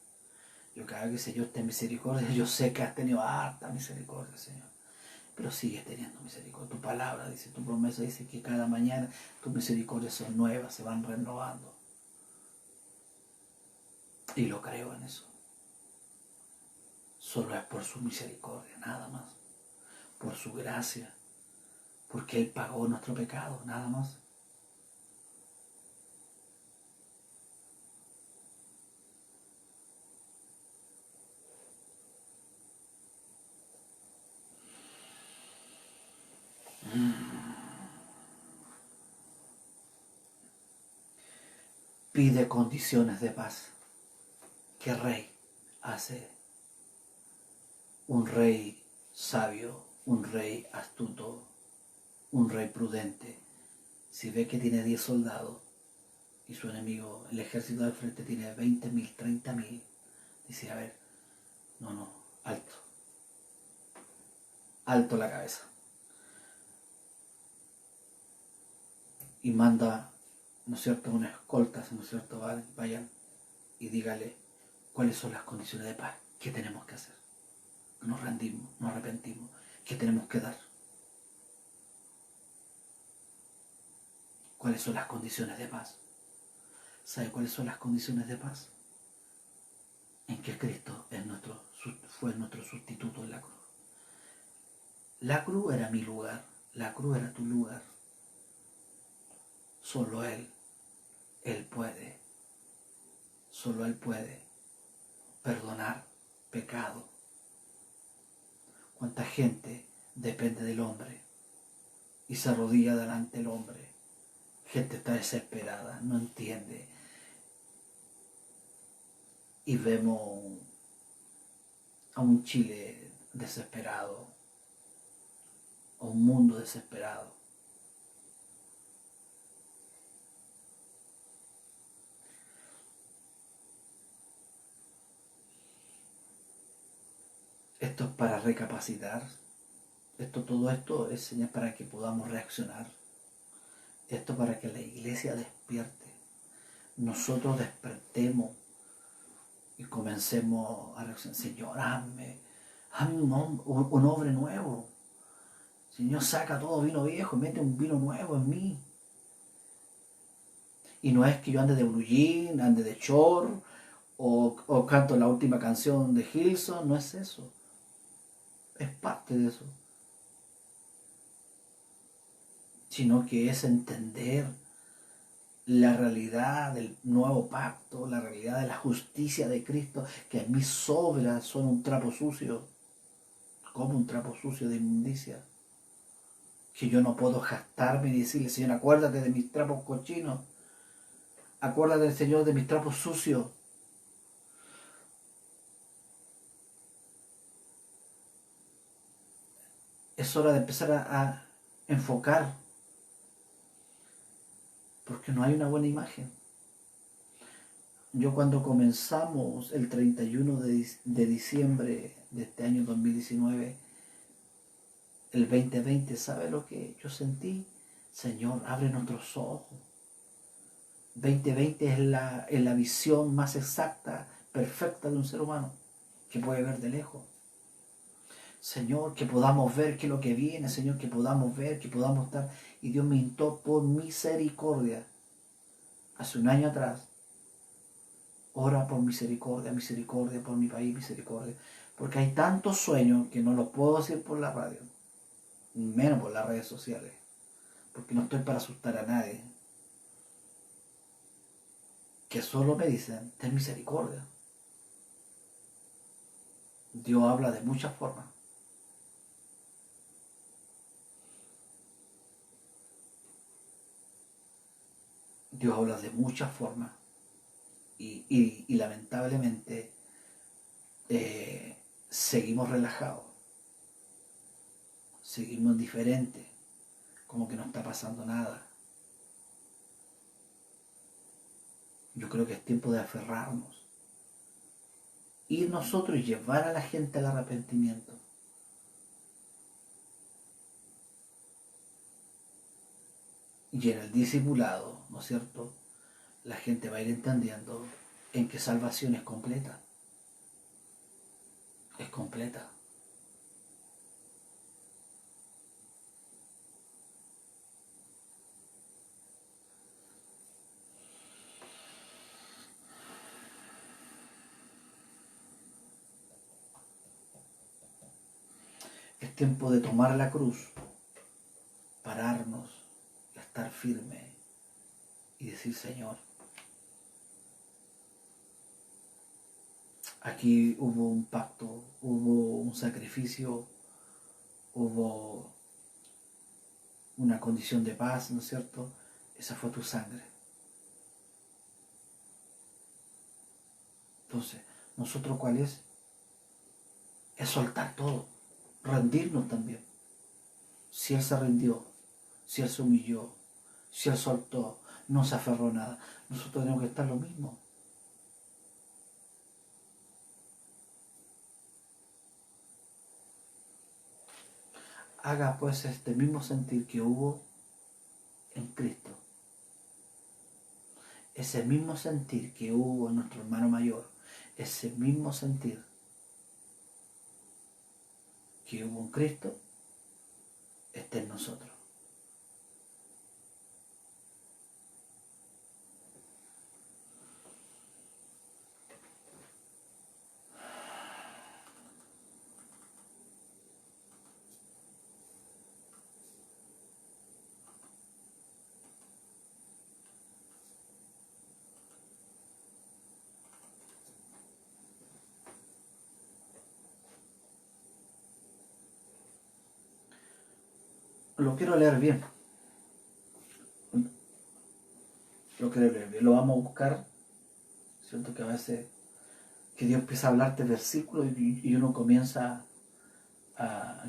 Yo cada vez que Señor te misericordia, yo sé que has tenido harta misericordia, Señor. Pero sigues teniendo misericordia. Tu palabra dice, tu promesa dice que cada mañana tus misericordias son nuevas, se van renovando. Y lo creo en eso. Solo es por su misericordia, nada más. Por su gracia. Porque Él pagó nuestro pecado, nada más. Pide condiciones de paz. ¿Qué rey hace? Un rey sabio, un rey astuto, un rey prudente. Si ve que tiene 10 soldados y su enemigo, el ejército del frente, tiene 20.000, 30.000, dice, a ver, no, alto. Alto la cabeza. Y manda, ¿no es cierto?, unas escoltas, ¿no es cierto?, vayan y dígale cuáles son las condiciones de paz. ¿Qué tenemos que hacer? Nos rendimos, nos arrepentimos. ¿Qué tenemos que dar? ¿Cuáles son las condiciones de paz? ¿Sabe cuáles son las condiciones de paz? En que Cristo fue nuestro sustituto en la cruz. La cruz era mi lugar, la cruz era tu lugar. Solo Él puede, solo Él puede perdonar pecado. ¿Cuánta gente depende del hombre y se arrodilla delante del hombre? Gente está desesperada, no entiende. Y vemos a un Chile desesperado, a un mundo desesperado. Esto es para recapacitar. Todo esto es señal para que podamos reaccionar. Esto para que la iglesia despierte. Nosotros despertemos y comencemos a reaccionar. Señor, hazme un hombre nuevo. Señor, saca todo vino viejo, mete un vino nuevo en mí. Y no es que yo ande de blue jean, ande de short, o canto la última canción de Hillsong, no es eso. Es parte de eso. Sino que es entender la realidad del nuevo pacto, la realidad de la justicia de Cristo, que en mis obras son un trapo sucio, como un trapo sucio de inmundicia. Que yo no puedo jactarme y decirle, Señor, acuérdate de mis trapos cochinos, acuérdate, Señor, de mis trapos sucios. Es hora de empezar a enfocar, porque no hay una buena imagen. Yo cuando comenzamos el 31 de diciembre de este año 2019, el 2020, ¿sabe lo que yo sentí? Señor, abre nuestros ojos. 2020 es la visión más exacta, perfecta de un ser humano, que puede ver de lejos. Señor, que podamos ver qué es lo que viene, Señor, que podamos ver, que podamos estar. Y Dios me instó por misericordia. Hace un año atrás, ora por misericordia, misericordia por mi país, misericordia. Porque hay tantos sueños que no los puedo decir por la radio, menos por las redes sociales. Porque no estoy para asustar a nadie. Que solo me dicen, ten misericordia. Dios habla de muchas formas. Dios habla de muchas formas y lamentablemente seguimos relajados, seguimos indiferentes, como que no está pasando nada. Yo creo que es tiempo de aferrarnos y nosotros llevar a la gente al arrepentimiento. Y en el discipulado, ¿no es cierto?, la gente va a ir entendiendo en que salvación es completa. Es completa. Es tiempo de tomar la cruz, pararnos, estar firme y decir: Señor, aquí hubo un pacto, hubo un sacrificio, hubo una condición de paz, ¿no es cierto? Esa fue tu sangre. Entonces, ¿nosotros cuál es? Es soltar todo, rendirnos también. Si Él se rindió, si Él se humilló, si Él soltó, no se aferró a nada, nosotros tenemos que estar lo mismo. Haga pues este mismo sentir que hubo en Cristo, ese mismo sentir que hubo en nuestro hermano mayor, ese mismo sentir que hubo en Cristo, esté en nosotros. Lo quiero leer bien. Lo quiero leer bien. Lo vamos a buscar. Siento que a veces que Dios empieza a hablarte versículos y uno comienza a...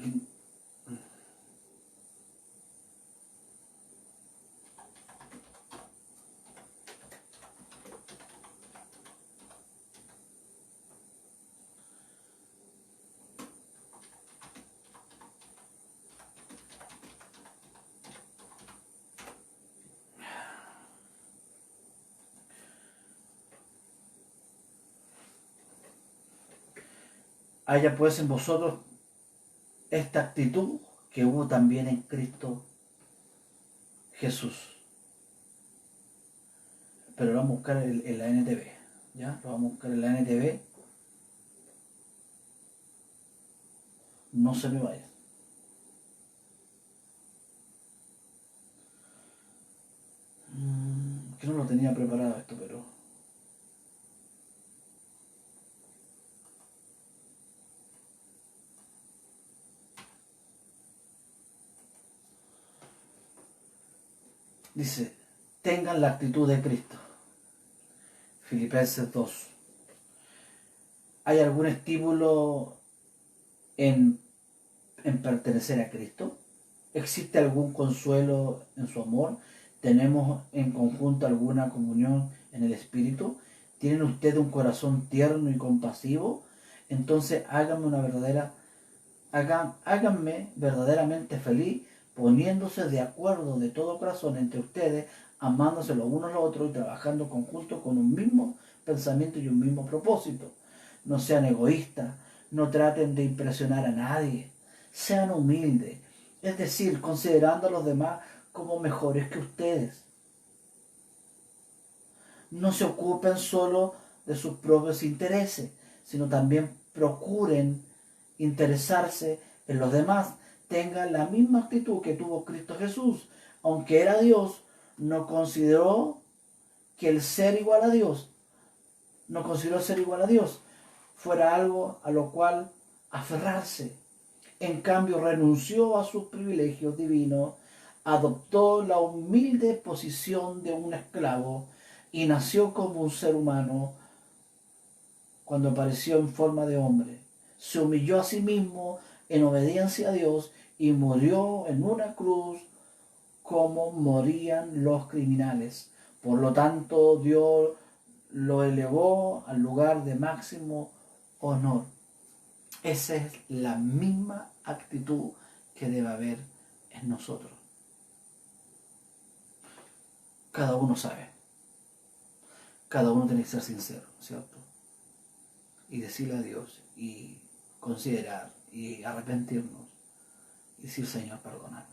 Haya pues en vosotros esta actitud que hubo también en Cristo Jesús. Pero lo vamos a buscar en la NTV. ¿Ya? Lo vamos a buscar en la NTV. No se me vaya. Que no lo tenía preparado esto, pero... Dice, tengan la actitud de Cristo. Filipenses 2. ¿Hay algún estímulo en pertenecer a Cristo? ¿Existe algún consuelo en su amor? ¿Tenemos en conjunto alguna comunión en el Espíritu? ¿Tienen ustedes un corazón tierno y compasivo? Entonces háganme verdaderamente feliz, poniéndose de acuerdo de todo corazón entre ustedes, amándose los unos a los otros y trabajando conjuntos con un mismo pensamiento y un mismo propósito. No sean egoístas, no traten de impresionar a nadie, sean humildes, es decir, considerando a los demás como mejores que ustedes. No se ocupen solo de sus propios intereses, sino también procuren interesarse en los demás. Tengan la misma actitud que tuvo Cristo Jesús. Aunque era Dios, no consideró que el ser igual a Dios, no consideró ser igual a Dios fuera algo a lo cual aferrarse. En cambio, renunció a sus privilegios divinos, adoptó la humilde posición de un esclavo y nació como un ser humano cuando apareció en forma de hombre. Se humilló a sí mismo en obediencia a Dios y murió en una cruz como morían los criminales. Por lo tanto, Dios lo elevó al lugar de máximo honor. Esa es la misma actitud que debe haber en nosotros. Cada uno sabe. Cada uno tiene que ser sincero, ¿cierto? Y decirle a Dios y considerar y arrepentirnos y decir, Señor, perdóname.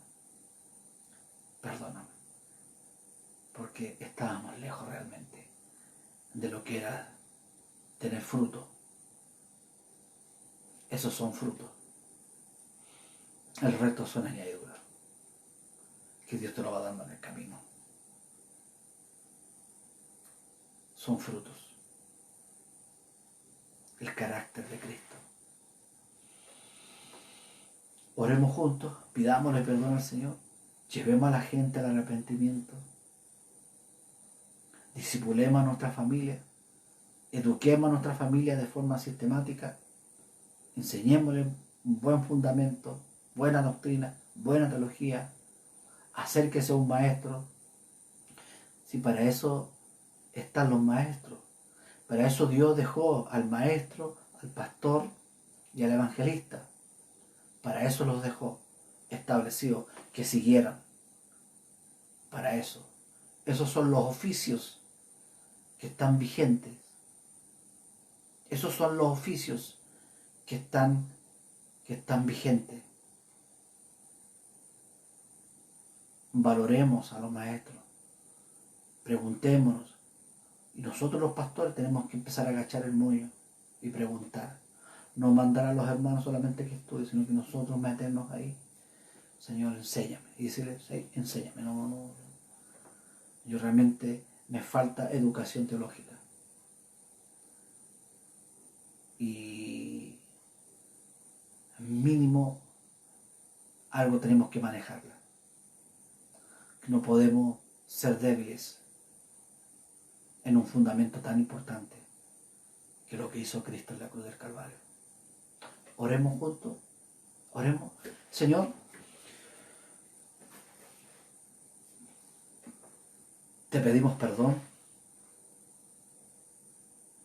Perdóname. Porque estábamos lejos realmente de lo que era tener fruto. Esos son frutos. El resto son añadiduras que Dios te lo va dando en el camino. Son frutos. El carácter de Cristo. Oremos juntos, pidámosle perdón al Señor, llevemos a la gente al arrepentimiento, discipulemos a nuestra familia, eduquemos a nuestra familia de forma sistemática, enseñémosle un buen fundamento, buena doctrina, buena teología, acérquese a un maestro. Si para eso están los maestros, para eso Dios dejó al maestro, al pastor y al evangelista. Para eso los dejó establecidos, que siguieran. Para eso. Esos son los oficios que están vigentes. Esos son los oficios que están vigentes. Valoremos a los maestros. Preguntémonos. Y nosotros los pastores tenemos que empezar a agachar el moño y preguntar. No mandar a los hermanos solamente que estudien, sino que nosotros meternos ahí. Señor, enséñame. Y decirle, sí, enséñame. No. Yo realmente me falta educación teológica. Y mínimo algo tenemos que manejarla. No podemos ser débiles en un fundamento tan importante que lo que hizo Cristo en la cruz del Calvario. Oremos juntos. Oremos. Señor, te pedimos perdón.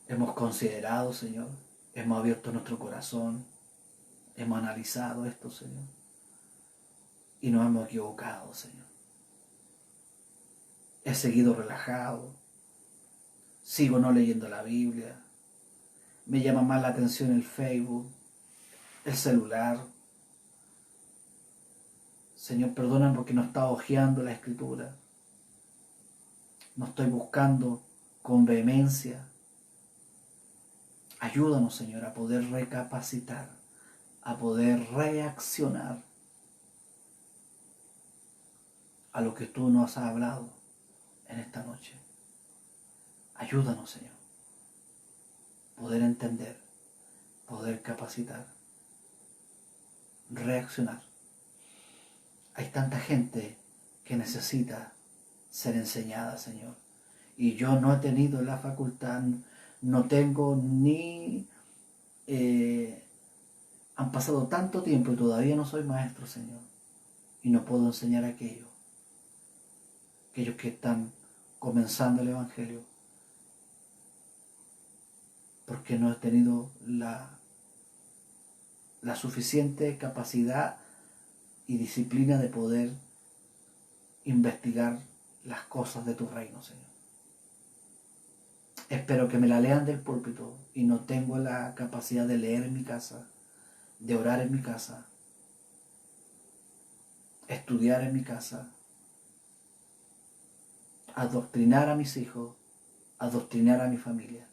Hemos considerado, Señor. Hemos abierto nuestro corazón. Hemos analizado esto, Señor. Y nos hemos equivocado, Señor. He seguido relajado. Sigo no leyendo la Biblia. Me llama más la atención el Facebook, el celular. Señor, perdóname porque no estaba hojeando la Escritura. No estoy buscando con vehemencia. Ayúdanos, Señor, a poder recapacitar, a poder reaccionar a lo que tú nos has hablado en esta noche. Ayúdanos, Señor, poder entender, poder capacitar, reaccionar. Hay tanta gente que necesita ser enseñada, Señor. Y yo no he tenido la facultad, no tengo ni... han pasado tanto tiempo y todavía no soy maestro, Señor. Y no puedo enseñar a aquellos que están comenzando el Evangelio. Porque no he tenido la suficiente capacidad y disciplina de poder investigar las cosas de tu reino, Señor. Espero que me la lean del púlpito y no tengo la capacidad de leer en mi casa, de orar en mi casa, estudiar en mi casa, adoctrinar a mis hijos, adoctrinar a mi familia.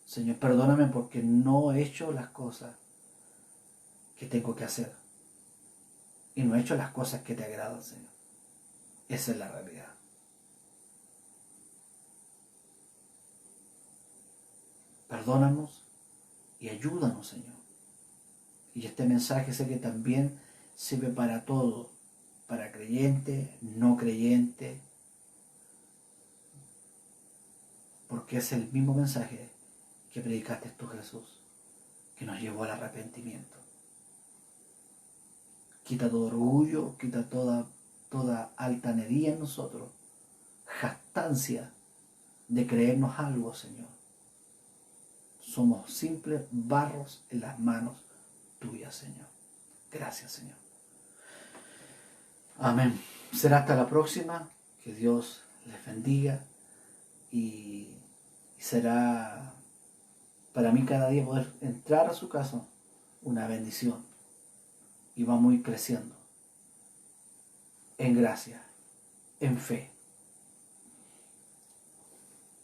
Señor, perdóname porque no he hecho las cosas que tengo que hacer. Y no he hecho las cosas que te agradan, Señor. Esa es la realidad. Perdónanos y ayúdanos, Señor. Y este mensaje sé que también sirve para todos para creyentes, no creyentes, porque es el mismo mensaje que predicaste tú, Jesús, que nos llevó al arrepentimiento. Quita todo orgullo, quita toda altanería en nosotros, jactancia de creernos algo, Señor. Somos simples barros en las manos tuyas, Señor. Gracias, Señor. Amén. Será hasta la próxima. Que Dios les bendiga y será para mí cada día poder entrar a su casa una bendición y vamos a ir creciendo en gracia, en fe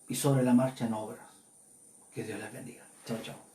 y sobre la marcha en obras. Que Dios les bendiga. Chao, chao.